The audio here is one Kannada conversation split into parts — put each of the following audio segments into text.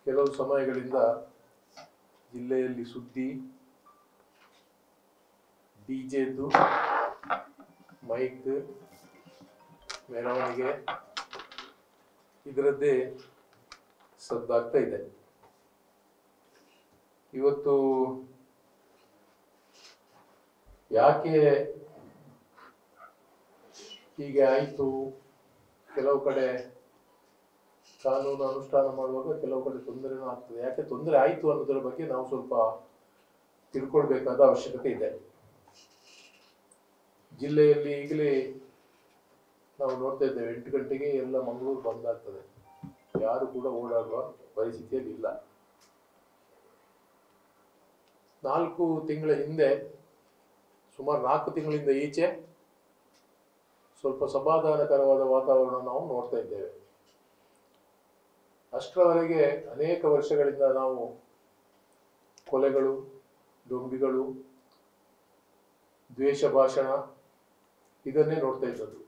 ಕೆಲವು ಸಮಯಗಳಿಂದ ಜಿಲ್ಲೆಯಲ್ಲಿ ಸುದ್ದಿ ಡಿಜೆದು ಮೈಕ್ ಮೆರವಣಿಗೆ ಇದರದ್ದೇ ಸದ್ದಾಗ್ತಾ ಇದೆ. ಇವತ್ತು ಯಾಕೆ ಹೀಗೆ ಆಯಿತು, ಕೆಲವು ಕಡೆ ಕಾನೂನು ಅನುಷ್ಠಾನ ಮಾಡುವಾಗ ಕೆಲವು ಕಡೆ ತೊಂದರೆನೂ ಆಗ್ತದೆ. ಯಾಕೆ ತೊಂದರೆ ಆಯಿತು ಅನ್ನೋದರ ಬಗ್ಗೆ ನಾವು ಸ್ವಲ್ಪ ತಿಳ್ಕೊಳ್ಬೇಕಾದ ಅವಶ್ಯಕತೆ ಇದೆ. ಜಿಲ್ಲೆಯಲ್ಲಿ ಈಗಲೇ ನಾವು ನೋಡ್ತಾ ಇದ್ದೇವೆ, 8 ಗಂಟೆಗೆ ಎಲ್ಲ ಮಂಗಳೂರು ಬಂದ್ ಆಗ್ತದೆ. ಯಾರು ಕೂಡ ಓಡಾಡುವ ಪರಿಸ್ಥಿತಿಯಲ್ಲಿ ಇಲ್ಲ. 4 ತಿಂಗಳ ಹಿಂದೆ, ಸುಮಾರು 4 ತಿಂಗಳಿಂದ ಈಚೆ ಸ್ವಲ್ಪ ಸಮಾಧಾನಕರವಾದ ವಾತಾವರಣ ನಾವು ನೋಡ್ತಾ ಇದ್ದೇವೆ. ಅಷ್ಟರವರೆಗೆ ಅನೇಕ ವರ್ಷಗಳಿಂದ ನಾವು ಕೊಲೆಗಳು, ದೊಂಬಿಗಳು, ದ್ವೇಷ ಭಾಷಣ ಇದನ್ನೇ ನೋಡ್ತಾ ಇದ್ದದ್ದು.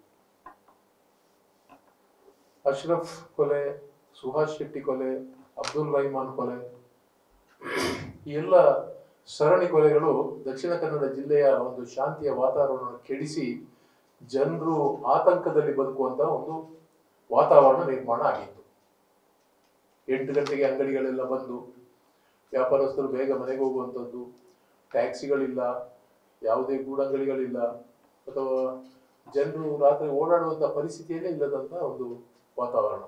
ಅಶ್ರಫ್ ಕೊಲೆ, ಸುಹಾಸ್ ಶೆಟ್ಟಿ ಕೊಲೆ, ಅಬ್ದುಲ್ ರಹಿಮಾನ್ ಕೊಲೆ, ಈ ಎಲ್ಲ ಸರಣಿ ಕೊಲೆಗಳು ದಕ್ಷಿಣ ಕನ್ನಡ ಜಿಲ್ಲೆಯ ಒಂದು ಶಾಂತಿಯ ವಾತಾವರಣ ಕೆಡಿಸಿ ಜನರು ಆತಂಕದಲ್ಲಿ ಬದುಕುವಂತಹ ಒಂದು ವಾತಾವರಣ ನಿರ್ಮಾಣ ಆಗಿತ್ತು. 8 ಗಂಟೆಗೆ ಅಂಗಡಿಗಳೆಲ್ಲ ಬಂದು ವ್ಯಾಪಾರಸ್ಥರು ಬೇಗ ಮನೆಗೆ ಹೋಗುವಂಥದ್ದು, ಟ್ಯಾಕ್ಸಿಗಳಿಲ್ಲ, ಯಾವುದೇ ಗೂಡಂಗಡಿಗಳಿಲ್ಲ, ಅಥವಾ ಜನರು ರಾತ್ರಿ ಓಡಾಡುವಂಥ ಪರಿಸ್ಥಿತಿಯಲ್ಲೇ ಇಲ್ಲದಂತ ಒಂದು ವಾತಾವರಣ.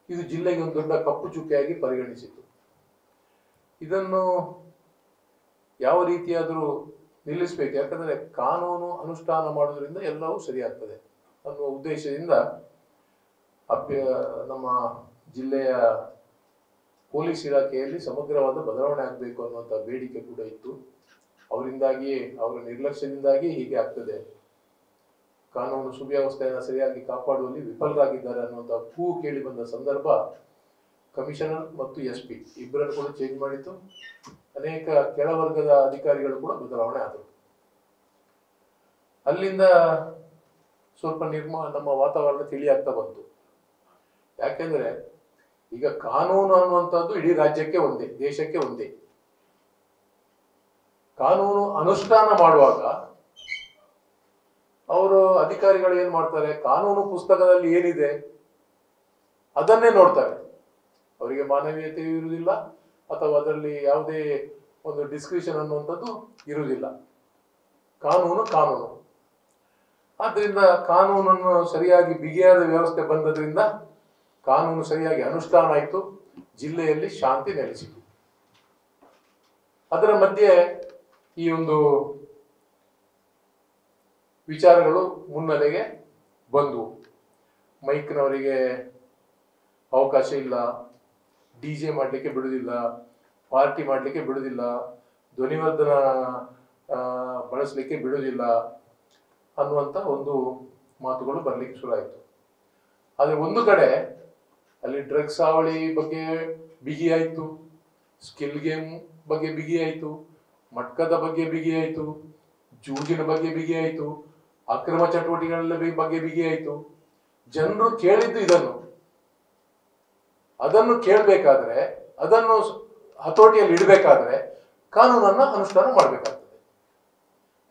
ಇದು ಜಿಲ್ಲೆಗೆ ಒಂದು ದೊಡ್ಡ ಕಪ್ಪು ಚುಕ್ಕೆಯಾಗಿ ಪರಿಗಣಿಸಿತು. ಇದನ್ನು ಯಾವ ರೀತಿಯಾದರೂ ನಿಲ್ಲಿಸಬೇಕು, ಯಾಕಂದ್ರೆ ಕಾನೂನು ಅನುಷ್ಠಾನ ಮಾಡೋದ್ರಿಂದ ಎಲ್ಲವೂ ಸರಿಯಾಗ್ತದೆ ಅನ್ನುವ ಉದ್ದೇಶದಿಂದ ನಮ್ಮ ಜಿಲ್ಲೆಯ ಪೊಲೀಸ್ ಇಲಾಖೆಯಲ್ಲಿ ಸಮಗ್ರವಾದ ಬದಲಾವಣೆ ಆಗಬೇಕು ಅನ್ನುವಂಥ ಬೇಡಿಕೆ ಕೂಡ ಇತ್ತು. ಅವರಿಂದಾಗಿಯೇ, ಅವರ ನಿರ್ಲಕ್ಷ್ಯದಿಂದಾಗಿ ಹೀಗೆ ಆಗ್ತದೆ, ಕಾನೂನು ಸುವ್ಯವಸ್ಥೆಯನ್ನು ಸರಿಯಾಗಿ ಕಾಪಾಡುವಲ್ಲಿ ವಿಫಲರಾಗಿದ್ದಾರೆ ಅನ್ನುವಂಥ ಕೂಗು ಕೇಳಿ ಬಂದ ಸಂದರ್ಭ ಕಮಿಷನರ್ ಮತ್ತು SP ಇಬ್ಬರನ್ನು ಕೂಡ ಚೇಂಜ್ ಮಾಡಿತ್ತು. ಅನೇಕ ಕೆಳವರ್ಗದ ಅಧಿಕಾರಿಗಳು ಕೂಡ ಬದಲಾವಣೆ ಆದರು. ಅಲ್ಲಿಂದ ಸ್ವಲ್ಪ ನಮ್ಮ ವಾತಾವರಣ ತಿಳಿಯಾಗ್ತಾ ಬಂತು. ಯಾಕೆಂದ್ರೆ ಈಗ ಕಾನೂನು ಅನ್ನುವಂಥದ್ದು ಇಡೀ ರಾಜ್ಯಕ್ಕೆ ಒಂದೇ, ದೇಶಕ್ಕೆ ಒಂದೇ. ಕಾನೂನು ಅನುಷ್ಠಾನ ಮಾಡುವಾಗ ಅವರು ಅಧಿಕಾರಿಗಳು ಏನ್ ಮಾಡ್ತಾರೆ, ಕಾನೂನು ಪುಸ್ತಕದಲ್ಲಿ ಏನಿದೆ ಅದನ್ನೇ ನೋಡ್ತಾರೆ. ಅವರಿಗೆ ಮಾನವೀಯತೆ ಇರುವುದಿಲ್ಲ, ಅಥವಾ ಅದರಲ್ಲಿ ಯಾವುದೇ ಒಂದು ಡಿಸ್ಕ್ರಿಷನ್ ಅನ್ನುವಂಥದ್ದು ಇರುವುದಿಲ್ಲ. ಕಾನೂನು ಕಾನೂನು. ಆದ್ರಿಂದ ಕಾನೂನನ್ನು ಸರಿಯಾಗಿ ಬಿಗಿಯಾದ ವ್ಯವಸ್ಥೆ ಬಂದದ್ರಿಂದ ಕಾನೂನು ಸರಿಯಾಗಿ ಅನುಷ್ಠಾನ ಆಯಿತು, ಜಿಲ್ಲೆಯಲ್ಲಿ ಶಾಂತಿ ನೆಲೆಸಿತು. ಅದರ ಮಧ್ಯೆ ಈ ಒಂದು ವಿಚಾರಗಳು ಮುನ್ನೆಲೆಗೆ ಬಂದವು. ಮೈಕ್ನವರಿಗೆ ಅವಕಾಶ ಇಲ್ಲ, DJ ಮಾಡಲಿಕ್ಕೆ ಬಿಡುವುದಿಲ್ಲ, ಪಾರ್ಟಿ ಮಾಡಲಿಕ್ಕೆ ಬಿಡುವುದಿಲ್ಲ, ಧ್ವನಿವರ್ಧನ ಬಳಸಲಿಕ್ಕೆ ಬಿಡುವುದಿಲ್ಲ ಅನ್ನುವಂಥ ಒಂದು ಮಾತುಗಳು ಬರಲಿಕ್ಕೆ ಶುರು ಆಯಿತು. ಆದರೆ ಒಂದು ಕಡೆ ಅಲ್ಲಿ ಡ್ರಗ್ಸ್ ಹಾವಳಿ ಬಗ್ಗೆ ಬಿಗಿ ಆಯಿತು, ಸ್ಕಿಲ್ ಗೇಮ್ ಬಗ್ಗೆ ಬಿಗಿ ಆಯಿತು, ಮಟ್ಕದ ಬಗ್ಗೆ ಬಿಗಿ ಆಯಿತು, ಜೂಜಿನ ಬಗ್ಗೆ ಬಿಗಿ ಆಯಿತು, ಅಕ್ರಮ ಚಟುವಟಿಕೆಗಳ ಬಗ್ಗೆ ಬಿಗಿ ಆಯಿತು. ಜನರು ಕೇಳಿದ್ದು ಇದನ್ನು. ಅದನ್ನು ಕೇಳಬೇಕಾದ್ರೆ, ಅದನ್ನು ಹತೋಟಿಯಲ್ಲಿ ಇಡಬೇಕಾದ್ರೆ ಕಾನೂನನ್ನ ಅನುಷ್ಠಾನ ಮಾಡಬೇಕಾಗ್ತದೆ.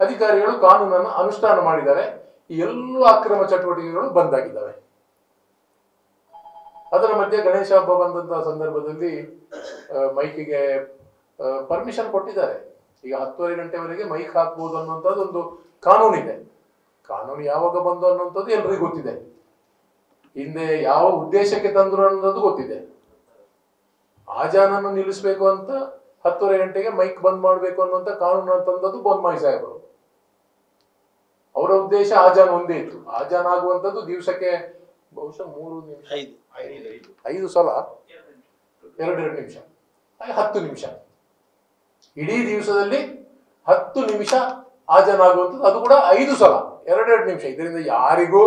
ಅಧಿಕಾರಿಗಳು ಕಾನೂನನ್ನು ಅನುಷ್ಠಾನ ಮಾಡಿದ್ದಾರೆ, ಈ ಎಲ್ಲ ಅಕ್ರಮ ಚಟುವಟಿಕೆಗಳು ಬಂದಾಗಿದ್ದಾವೆ. ಅದರ ಮಧ್ಯೆ ಗಣೇಶ ಹಬ್ಬ ಬಂದಂತಹ ಸಂದರ್ಭದಲ್ಲಿ ಮೈಕಿಗೆ ಪರ್ಮಿಷನ್ ಕೊಟ್ಟಿದ್ದಾರೆ. ಈಗ 10:30 ಗಂಟೆವರೆಗೆ ಮೈಕ್ ಹಾಕ್ಬೋದು ಅನ್ನುವಂಥದ್ದು ಒಂದು ಕಾನೂನಿದೆ. ಕಾನೂನು ಯಾವಾಗ ಬಂದು ಅನ್ನುವಂಥದ್ದು ಎಲ್ರಿಗೂ ಗೊತ್ತಿದೆ. ಹಿಂದೆ ಯಾವ ಉದ್ದೇಶಕ್ಕೆ ತಂದ್ರು ಅನ್ನೋದು ಗೊತ್ತಿದೆ. ಆಜಾನನ್ನು ನಿಲ್ಲಿಸಬೇಕು ಅಂತ 10:30 ಗಂಟೆಗೆ ಮೈಕ್ ಬಂದ್ ಮಾಡಬೇಕು ಅನ್ನುವಂಥ ಕಾನೂನು ತಂದದ್ದು ಬೊಮ್ಮಾಯಿ ಸಾಹೇಬರು. ಅವರ ಉದ್ದೇಶ ಆಜಾನ್ ಒಂದೇ ಇತ್ತು. ಆಜಾನ್ ಆಗುವಂಥದ್ದು ದಿವಸಕ್ಕೆ ಬಹುಶಃ 3 ನಿಮಿಷ, 5 ಸಲ, 2 ನಿಮಿಷ, 10 ನಿಮಿಷ. ಇಡೀ ದಿವಸದಲ್ಲಿ 10 ನಿಮಿಷ ಆಜಾನ್ ಆಗುವಂಥದ್ದು, ಅದು ಕೂಡ 5 ಸಲ, 2 ನಿಮಿಷ. ಇದರಿಂದ ಯಾರಿಗೂ,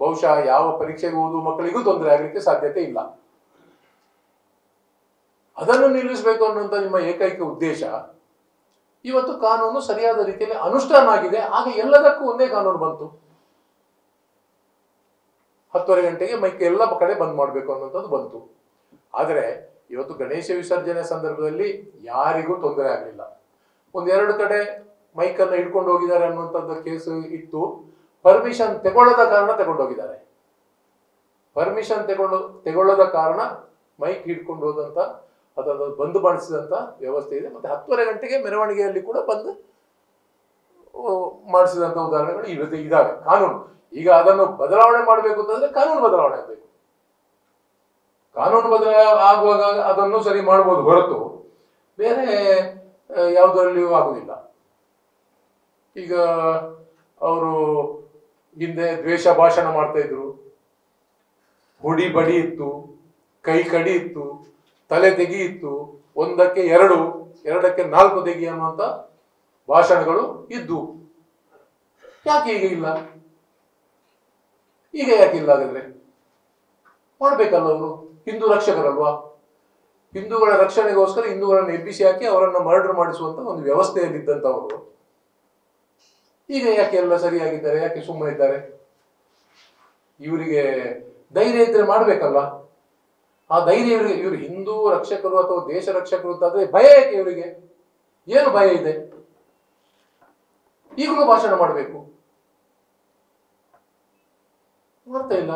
ಬಹುಶಃ ಯಾವ ಪರೀಕ್ಷೆಗೆ ಓದುವ ಮಕ್ಕಳಿಗೂ ತೊಂದರೆ ಆಗಲಿಕ್ಕೆ ಸಾಧ್ಯತೆ ಇಲ್ಲ. ಅದನ್ನು ನಿಲ್ಲಿಸಬೇಕು ಅನ್ನುವಂಥ ನಿಮ್ಮ ಏಕೈಕ ಉದ್ದೇಶ. ಇವತ್ತು ಕಾನೂನು ಸರಿಯಾದ ರೀತಿಯಲ್ಲಿ ಅನುಷ್ಠಾನ ಆಗಿದೆ. ಆಗ ಎಲ್ಲದಕ್ಕೂ ಒಂದೇ ಕಾನೂನು ಬಂತು. 10:30 ಗಂಟೆಗೆ ಮೈಕ್ ಎಲ್ಲ ಕಡೆ ಬಂದ್ ಮಾಡಬೇಕು ಅನ್ನುವಂಥದ್ದು ಬಂತು. ಆದರೆ ಇವತ್ತು ಗಣೇಶ ವಿಸರ್ಜನೆ ಸಂದರ್ಭದಲ್ಲಿ ಯಾರಿಗೂ ತೊಂದರೆ ಆಗಲಿಲ್ಲ. ಒಂದೆರಡು ಕಡೆ ಮೈಕನ್ನು ಹಿಡ್ಕೊಂಡು ಹೋಗಿದ್ದಾರೆ ಅನ್ನುವಂಥದ್ದು ಕೇಸು ಇತ್ತು. ಪರ್ಮಿಷನ್ ತಗೊಳ್ಳದ ಕಾರಣ ತಗೊಂಡೋಗಿದ್ದಾರೆ. ಪರ್ಮಿಷನ್ ತಗೊಳ್ಳದ ಕಾರಣ ಮೈಕ್ ಹಿಡ್ಕೊಂಡು ಹೋದಂತ ಅದನ್ನು ಬಂದ್ ಮಾಡಿಸಿದಂತ ವ್ಯವಸ್ಥೆ ಇದೆ. ಮತ್ತೆ 10:30 ಗಂಟೆಗೆ ಮೆರವಣಿಗೆಯಲ್ಲಿ ಕೂಡ ಬಂದ್ ಮಾಡಿಸಿದಂತ ಉದಾಹರಣೆಗಳು ಇದಾವೆ. ಕಾನೂನು ಈಗ ಅದನ್ನು ಬದಲಾವಣೆ ಮಾಡಬೇಕು ಅಂತಂದ್ರೆ ಕಾನೂನು ಬದಲಾವಣೆ ಆಗಬೇಕು. ಕಾನೂನು ಬದಲಾವಣೆ ಆಗುವಾಗ ಅದನ್ನು ಸರಿ ಮಾಡ್ಬೋದು ಹೊರತು ಬೇರೆ ಯಾವುದರಲ್ಲಿಯೂ ಆಗುದಿಲ್ಲ. ಈಗ ಅವರು ಹಿಂದೆ ದ್ವೇಷ ಭಾಷಣ ಮಾಡ್ತಾ ಇದ್ರು, ಹುಡಿ ಬಡಿ ಇತ್ತು, ಕೈ ಕಡಿ ಇತ್ತು, ತಲೆ ತೆಗಿ ಇತ್ತು, 1ಕ್ಕೆ 2, 2ಕ್ಕೆ 4 ತೆಗಿ ಅನ್ನುವಂತ ಭಾಷಣಗಳು ಇದ್ದು. ಯಾಕೆ ಈಗ ಇಲ್ಲ? ಈಗ ಯಾಕಿಲ್ಲ? ಹಾಗಾದ್ರೆ ಮಾಡ್ಬೇಕಲ್ಲ, ಅವರು ಹಿಂದೂ ರಕ್ಷಕರಲ್ವಾ? ಹಿಂದೂಗಳ ರಕ್ಷಣೆಗೋಸ್ಕರ ಹಿಂದೂಗಳನ್ನು ಎಬ್ಬಿಸಿ ಹಾಕಿ ಅವರನ್ನ ಮರ್ಡರ್ ಮಾಡಿಸುವಂತ ಒಂದು ವ್ಯವಸ್ಥೆಯಲ್ಲಿದ್ದಂಥವರು ಈಗ ಯಾಕೆ ಎಲ್ಲ ಸರಿಯಾಗಿದ್ದಾರೆ? ಯಾಕೆ ಸುಮ್ಮನೆ ಇದ್ದಾರೆ? ಇವರಿಗೆ ಧೈರ್ಯ ಇದ್ರೆ ಮಾಡ್ಬೇಕಲ್ಲ. ಆ ಧೈರ್ಯ ಇವರು ಹಿಂದೂ ರಕ್ಷಕರು ಅಥವಾ ದೇಶ ರಕ್ಷಕರು ಅಂತಾದ್ರೆ ಭಯ ಯಾಕೆ ಇವರಿಗೆ? ಏನು ಭಯ ಇದೆ? ಈಗಲೂ ಭಾಷಣ ಮಾಡಬೇಕು, ಮಾಡ್ತಾ ಇಲ್ಲ.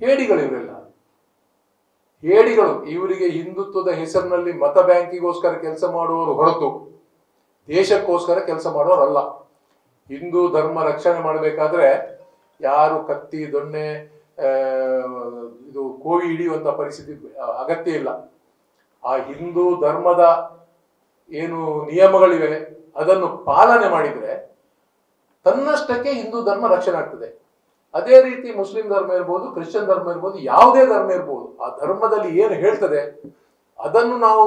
ಹೇಡಿಗಳು ಇವರೆಲ್ಲ, ಹೇಡಿಗಳು. ಇವರಿಗೆ ಹಿಂದುತ್ವದ ಹೆಸರಿನಲ್ಲಿ ಮತ ಬ್ಯಾಂಕಿಗೋಸ್ಕರ ಕೆಲಸ ಮಾಡುವವರು ಹೊರತು ದೇಶಕ್ಕೋಸ್ಕರ ಕೆಲಸ ಮಾಡೋರಲ್ಲ. ಹಿಂದೂ ಧರ್ಮ ರಕ್ಷಣೆ ಮಾಡಬೇಕಾದ್ರೆ ಯಾರು ಕತ್ತಿ ದೊಣ್ಣೆ ಇದು ಕೋವಿ ಹಿಡಿಯುವಂತ ಪರಿಸ್ಥಿತಿ ಅಗತ್ಯ ಇಲ್ಲ. ಆ ಹಿಂದೂ ಧರ್ಮದ ಏನು ನಿಯಮಗಳಿವೆ ಅದನ್ನು ಪಾಲನೆ ಮಾಡಿದ್ರೆ ತನ್ನಷ್ಟಕ್ಕೆ ಹಿಂದೂ ಧರ್ಮ ರಕ್ಷಣೆ ಆಗ್ತದೆ. ಅದೇ ರೀತಿ ಮುಸ್ಲಿಂ ಧರ್ಮ ಇರ್ಬೋದು, ಕ್ರಿಶ್ಚಿಯನ್ ಧರ್ಮ ಇರ್ಬೋದು, ಯಾವುದೇ ಧರ್ಮ ಇರ್ಬೋದು, ಆ ಧರ್ಮದಲ್ಲಿ ಏನು ಹೇಳ್ತದೆ ಅದನ್ನು ನಾವು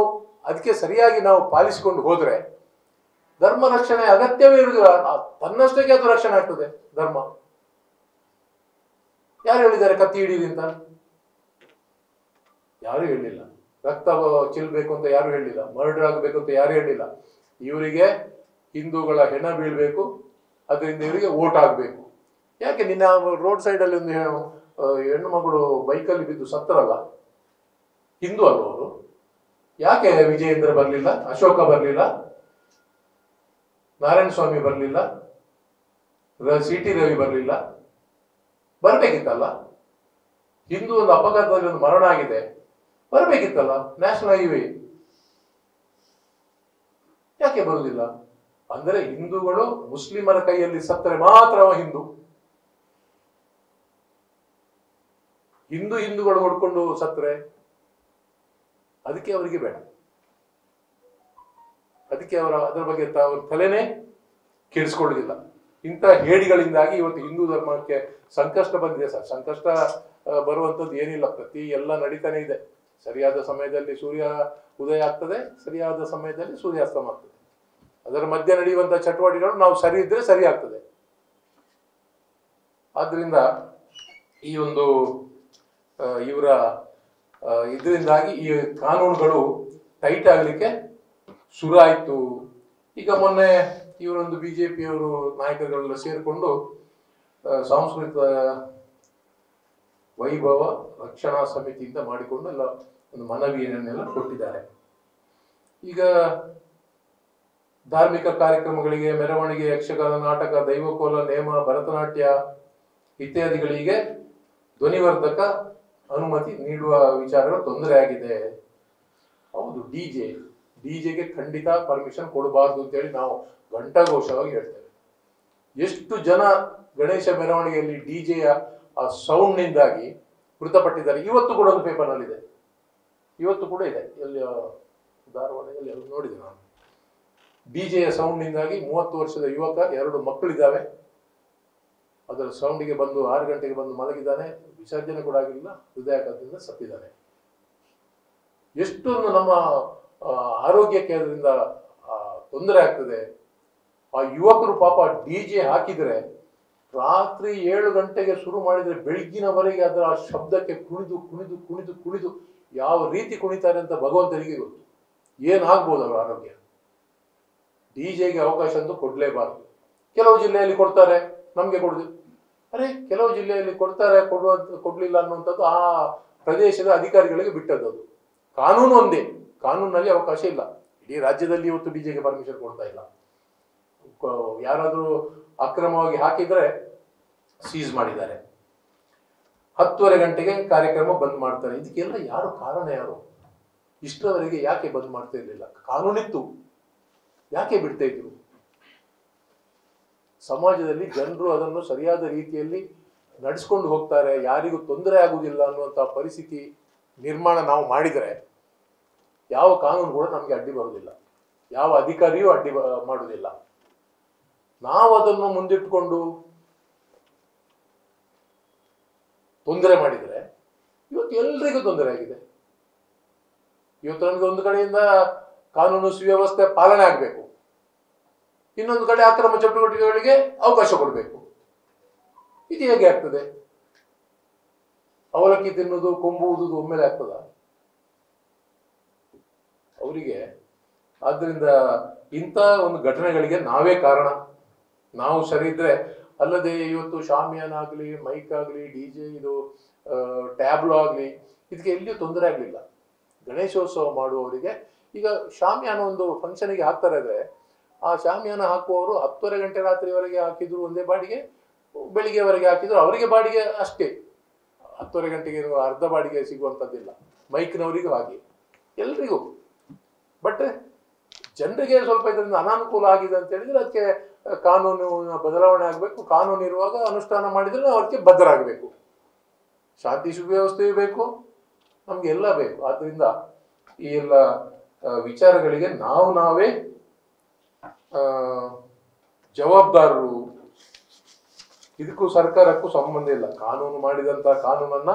ಅದಕ್ಕೆ ಸರಿಯಾಗಿ ನಾವು ಪಾಲಿಸಿಕೊಂಡು ಹೋದ್ರೆ ಧರ್ಮ ರಕ್ಷಣೆ ಅಗತ್ಯವೇ ಇರುವುದಿಲ್ಲ. ತನ್ನಷ್ಟಕ್ಕೆ ಅದು ರಕ್ಷಣೆ ಆಗ್ತದೆ ಧರ್ಮ. ಯಾರು ಹೇಳಿದ್ದಾರೆ ಕತ್ತಿ ಹಿಡಿಯಿರಿ ಅಂತ? ಯಾರು ಹೇಳಿಲ್ಲ. ರಕ್ತ ಚೆಲ್ಬೇಕು ಅಂತ ಯಾರು ಹೇಳಿಲ್ಲ. ಮರ್ಡರ್ ಆಗಬೇಕು ಅಂತ ಯಾರು ಹೇಳಿಲ್ಲ. ಇವರಿಗೆ ಹಿಂದೂಗಳ ಹೆಣ ಬೀಳ್ಬೇಕು, ಅದರಿಂದ ಇವರಿಗೆ ವೋಟ್ ಆಗ್ಬೇಕು. ಯಾಕೆ ನಿನ್ನ ರೋಡ್ ಸೈಡ್ ಅಲ್ಲಿ ಒಂದು ಹೆಣ್ಣು ಮಗಳು ಬೈಕಲ್ಲಿ ಬಿದ್ದು ಸತ್ತರಲ್ಲ, ಹಿಂದೂ ಅಲ್ವ ಅವರು? ಯಾಕೆ ವಿಜಯೇಂದ್ರ ಬರ್ಲಿಲ್ಲ, ಅಶೋಕ ಬರ್ಲಿಲ್ಲ, ನಾರಾಯಣ ಸ್ವಾಮಿ ಬರ್ಲಿಲ್ಲ, CT ರವಿ ಬರ್ಲಿಲ್ಲ? ಬರ್ಬೇಕಿತ್ತಲ್ಲ. ಹಿಂದೂ ಒಂದು ಅಪಘಾತದಲ್ಲಿ ಒಂದು ಮರಣ ಆಗಿದೆ, ಬರ್ಬೇಕಿತ್ತಲ್ಲ. ನ್ಯಾಷನಲ್ ಹೈವೇ ಯಾಕೆ ಬರುವುದಿಲ್ಲ? ಅಂದ್ರೆ ಹಿಂದೂಗಳು ಮುಸ್ಲಿಮರ ಕೈಯಲ್ಲಿ ಸತ್ತರೆ ಮಾತ್ರ ಅವ ಹಿಂದೂ. ಹಿಂದೂಗಳು ಹೊಡ್ಕೊಂಡು ಸತ್ತರೆ ಅದಕ್ಕೆ ಅವರಿಗೆ ಬೇಡ. ಅದಕ್ಕೆ ಅದರ ಬಗ್ಗೆ ಅವ್ರ ತಲೆನೇ ಕೆಡಿಸ್ಕೊಳ್ಳುವುದಿಲ್ಲ. ಇಂಥ ಹೇಡಿಗಳಿಂದಾಗಿ ಇವತ್ತು ಹಿಂದೂ ಧರ್ಮಕ್ಕೆ ಸಂಕಷ್ಟ ಬಂದಿದೆ ಸರ್. ಸಂಕಷ್ಟ ಬರುವಂಥದ್ದು ಏನಿಲ್ಲ, ಎಲ್ಲ ನಡೀತಾನೆ ಇದೆ. ಸರಿಯಾದ ಸಮಯದಲ್ಲಿ ಸೂರ್ಯ ಉದಯ ಆಗ್ತದೆ, ಸರಿಯಾದ ಸಮಯದಲ್ಲಿ ಸೂರ್ಯಾಸ್ತಮ ಆಗ್ತದೆ. ಅದರ ಮಧ್ಯೆ ನಡೆಯುವಂತಹ ಚಟುವಟಿಕೆಗಳು ನಾವು ಸರಿ ಇದ್ರೆ ಸರಿ ಆಗ್ತದೆ. ಆದ್ರಿಂದ ಈ ಒಂದು ಇವರ ಇದರಿಂದಾಗಿ ಈ ಕಾನೂನುಗಳು ಟೈಟ್ ಆಗಲಿಕ್ಕೆ ಶುರು ಆಯಿತು. ಈಗ ಮೊನ್ನೆ ಇವರೊಂದು ಬಿಜೆಪಿಯವರು ನಾಯಕರುಗಳೆಲ್ಲ ಸೇರಿಕೊಂಡು ಸಾಂಸ್ಕೃತಿಕ ವೈಭವ ರಕ್ಷಣಾ ಸಮಿತಿಯಿಂದ ಮಾಡಿಕೊಂಡು ಎಲ್ಲ ಒಂದು ಮನವಿಯನ್ನೆಲ್ಲ ಕೊಟ್ಟಿದ್ದಾರೆ. ಈಗ ಧಾರ್ಮಿಕ ಕಾರ್ಯಕ್ರಮಗಳಿಗೆ, ಮೆರವಣಿಗೆ, ಯಕ್ಷಗಾನ, ನಾಟಕ, ದೈವಕೋಲ, ನೇಮ, ಭರತನಾಟ್ಯ ಇತ್ಯಾದಿಗಳಿಗೆ ಧ್ವನಿವರ್ಧಕ ಅನುಮತಿ ನೀಡುವ ವಿಚಾರಗಳು ತೊಂದರೆ ಆಗಿದೆ. ಹೌದು, ಡಿಜೆಗೆ ಖಂಡಿತ ಪರ್ಮಿಷನ್ ಕೊಡಬಾರ್ದು ಅಂತೇಳಿ ನಾವು ಘಂಟಾಘೋಷವಾಗಿ ಹೇಳ್ತೇವೆ. ಎಷ್ಟು ಜನ ಗಣೇಶ ಮೆರವಣಿಗೆಯಲ್ಲಿ ಡಿಜೆಯ ಆ ಸೌಂಡ್ ನಿಂದಾಗಿ ಮೃತಪಟ್ಟಿದ್ದಾರೆ. ಇವತ್ತು ಕೂಡ ಒಂದು ಪೇಪರ್ನಲ್ಲಿದೆ, ಇವತ್ತು ಕೂಡ ಇದೆ, ಎಲ್ಲಿ ಧಾರವಾಡದಲ್ಲಿ ಎಲ್ಲ ನೋಡಿದೆ ನಾನು. ಡಿಜೆಯ ಸೌಂಡ್ ನಿಂದಾಗಿ 30 ವರ್ಷದ ಯುವಕ, 2 ಮಕ್ಕಳಿದ್ದಾವೆ, ಅದರ ಸೌಂಡಿಗೆ ಬಂದು 6 ಗಂಟೆಗೆ ಬಂದು ಮಲಗಿದ್ದಾನೆ. ವಿಸರ್ಜನೆ ಕೂಡ ಆಗಿಲ್ಲ, ಹೃದಯಾಘಾತದಿಂದ ಸತ್ತಿದ್ದಾನೆ. ಎಷ್ಟೊಂದು ನಮ್ಮ ಆರೋಗ್ಯಕ್ಕೆ ಅದರಿಂದ ತೊಂದರೆ ಆಗ್ತದೆ. ಆ ಯುವಕರು ಪಾಪ ಡಿಜೆ ಹಾಕಿದ್ರೆ ರಾತ್ರಿ 7 ಗಂಟೆಗೆ ಶುರು ಮಾಡಿದ್ರೆ ಬೆಳಗ್ಗಿನವರೆಗೆ ಅದರ ಆ ಶಬ್ದಕ್ಕೆ ಕುಣಿದು ಕುಣಿದು ಕುಣಿದು ಕುಣಿದು ಯಾವ ರೀತಿ ಕುಣಿತಾರೆ ಅಂತ ಭಗವಂತನಿಗೆ ಗೊತ್ತು. ಏನಾಗ್ಬೋದು ಅವರ ಆರೋಗ್ಯ. ಡಿಜೆಗೆ ಅವಕಾಶ ಅಂತೂ ಕೊಡ್ಲೇಬಾರದು. ಕೆಲವು ಜಿಲ್ಲೆಯಲ್ಲಿ ಕೊಡ್ತಾರೆ, ನಮ್ಗೆ ಕೊಡುದು. ಅರೆ, ಕೆಲವು ಜಿಲ್ಲೆಯಲ್ಲಿ ಕೊಡ್ತಾರೆ, ಕೊಡ್ಲಿಲ್ಲ ಅನ್ನುವಂಥದ್ದು ಪ್ರದೇಶದ ಅಧಿಕಾರಿಗಳಿಗೆ ಬಿಟ್ಟದ್ದು. ಅದು ಕಾನೂನು ಒಂದೇ, ಕಾನೂನಲ್ಲಿ ಅವಕಾಶ ಇಲ್ಲ. ಇಡೀ ರಾಜ್ಯದಲ್ಲಿ ಇವತ್ತು ಡಿಜೆಗೆ ಪರ್ಮಿಷನ್ ಕೊಡ್ತಾ ಇಲ್ಲ. ಯಾರಾದರೂ ಅಕ್ರಮವಾಗಿ ಹಾಕಿದ್ರೆ ಸೀಸ್ ಮಾಡಿದ್ದಾರೆ. 10:30 ಗಂಟೆಗೆ ಕಾರ್ಯಕ್ರಮ ಬಂದ್ ಮಾಡ್ತಾರೆ. ಇದಕ್ಕೆಲ್ಲ ಯಾರು ಕಾರಣ? ಯಾರು ಇಷ್ಟರವರೆಗೆ ಯಾಕೆ ಬಂದ್ ಮಾಡ್ತಾ ಇರ್ಲಿಲ್ಲ? ಕಾನೂನಿತ್ತು, ಯಾಕೆ ಬಿಡ್ತಾ ಇದ್ರು? ಸಮಾಜದಲ್ಲಿ ಜನರು ಅದನ್ನು ಸರಿಯಾದ ರೀತಿಯಲ್ಲಿ ನಡೆಸ್ಕೊಂಡು ಹೋಗ್ತಾರೆ, ಯಾರಿಗೂ ತೊಂದರೆ ಆಗುವುದಿಲ್ಲ ಅನ್ನುವಂಥ ಪರಿಸ್ಥಿತಿ ನಿರ್ಮಾಣ ನಾವು ಮಾಡಿದರೆ ಯಾವ ಕಾನೂನು ಕೂಡ ನಮಗೆ ಅಡ್ಡಿ ಬರುವುದಿಲ್ಲ, ಯಾವ ಅಧಿಕಾರಿಯೂ ಅಡ್ಡಿ ಮಾಡುವುದಿಲ್ಲ. ನಾವು ಅದನ್ನು ಮುಂದಿಟ್ಟುಕೊಂಡು ತೊಂದರೆ ಮಾಡಿದರೆ ಇವತ್ತು ಎಲ್ರಿಗೂ ತೊಂದರೆ ಆಗಿದೆ. ಇವತ್ತು ನಮಗೆ ಒಂದು ಕಡೆಯಿಂದ ಕಾನೂನು ಸುವ್ಯವಸ್ಥೆ ಪಾಲನೆ ಆಗಬೇಕು, ಇನ್ನೊಂದು ಕಡೆ ಅಕ್ರಮ ಚಟುವಟಿಕೆಗಳಿಗೆ ಅವಕಾಶ ಕೊಡಬೇಕು. ಇದು ಹೇಗೆ ಆಗ್ತದೆ? ಅವಲಕ್ಕಿ ತಿನ್ನುವುದು, ಕೊಂಬುವುದು ಒಮ್ಮೆಲೆ ಆಗ್ತದ ಅವರಿಗೆ? ಆದ್ದರಿಂದ ಇಂಥ ಒಂದು ಘಟನೆಗಳಿಗೆ ನಾವೇ ಕಾರಣ. ನಾವು ಸರಿ ಇದ್ರೆ ಅಲ್ಲದೆ ಇವತ್ತು ಶಾಮಿಯಾನ ಆಗಲಿ, ಮೈಕ್ ಆಗಲಿ, ಡಿಜೆ, ಇದು ಟ್ಯಾಬ್ಲೋ ಆಗಲಿ, ಇದಕ್ಕೆ ಎಲ್ಲಿಯೂ ತೊಂದರೆ ಆಗಲಿಲ್ಲ. ಗಣೇಶೋತ್ಸವ ಮಾಡುವವರಿಗೆ ಈಗ ಶಾಮಿಯಾನ ಒಂದು ಫಂಕ್ಷನ್ಗೆ ಹಾಕ್ತಾರೆ ಅಂದರೆ ಆ ಶಾಮಿಯಾನ ಹಾಕುವವರು 10:30 ಗಂಟೆ ರಾತ್ರಿವರೆಗೆ ಹಾಕಿದ್ರು ಒಂದೇ ಬಾಡಿಗೆ, ಬೆಳಿಗ್ಗೆವರೆಗೆ ಹಾಕಿದ್ರು ಅವರಿಗೆ ಬಾಡಿಗೆ ಅಷ್ಟೇ. 10:30 ಗಂಟೆಗೆ ಅರ್ಧ ಬಾಡಿಗೆ ಸಿಗುವಂಥದ್ದಿಲ್ಲ. ಮೈಕ್ನವರಿಗೂ ಹಾಗೆ, ಎಲ್ರಿಗೂ. ಬಟ್ ಜನರಿಗೆ ಸ್ವಲ್ಪ ಇದರಿಂದ ಅನಾನುಕೂಲ ಆಗಿದೆ ಅಂತ ಹೇಳಿದ್ರೆ ಅದಕ್ಕೆ ಕಾನೂನು ಬದಲಾವಣೆ ಆಗಬೇಕು. ಕಾನೂನು ಇರುವಾಗ ಅನುಷ್ಠಾನ ಮಾಡಿದ್ರೆ ನಾವು ಅದಕ್ಕೆ ಬದ್ಧರಾಗಬೇಕು. ಶಾಂತಿ ಸುವ್ಯವಸ್ಥೆಯೂ ಬೇಕು, ನಮ್ಗೆ ಎಲ್ಲ ಬೇಕು. ಆದ್ದರಿಂದ ಈ ಎಲ್ಲ ವಿಚಾರಗಳಿಗೆ ನಾವೇ ಜವಾಬ್ದಾರರು. ಇದಕ್ಕೂ ಸರ್ಕಾರಕ್ಕೂ ಸಂಬಂಧ ಇಲ್ಲ. ಕಾನೂನು ಮಾಡಿದಂತ ಕಾನೂನನ್ನ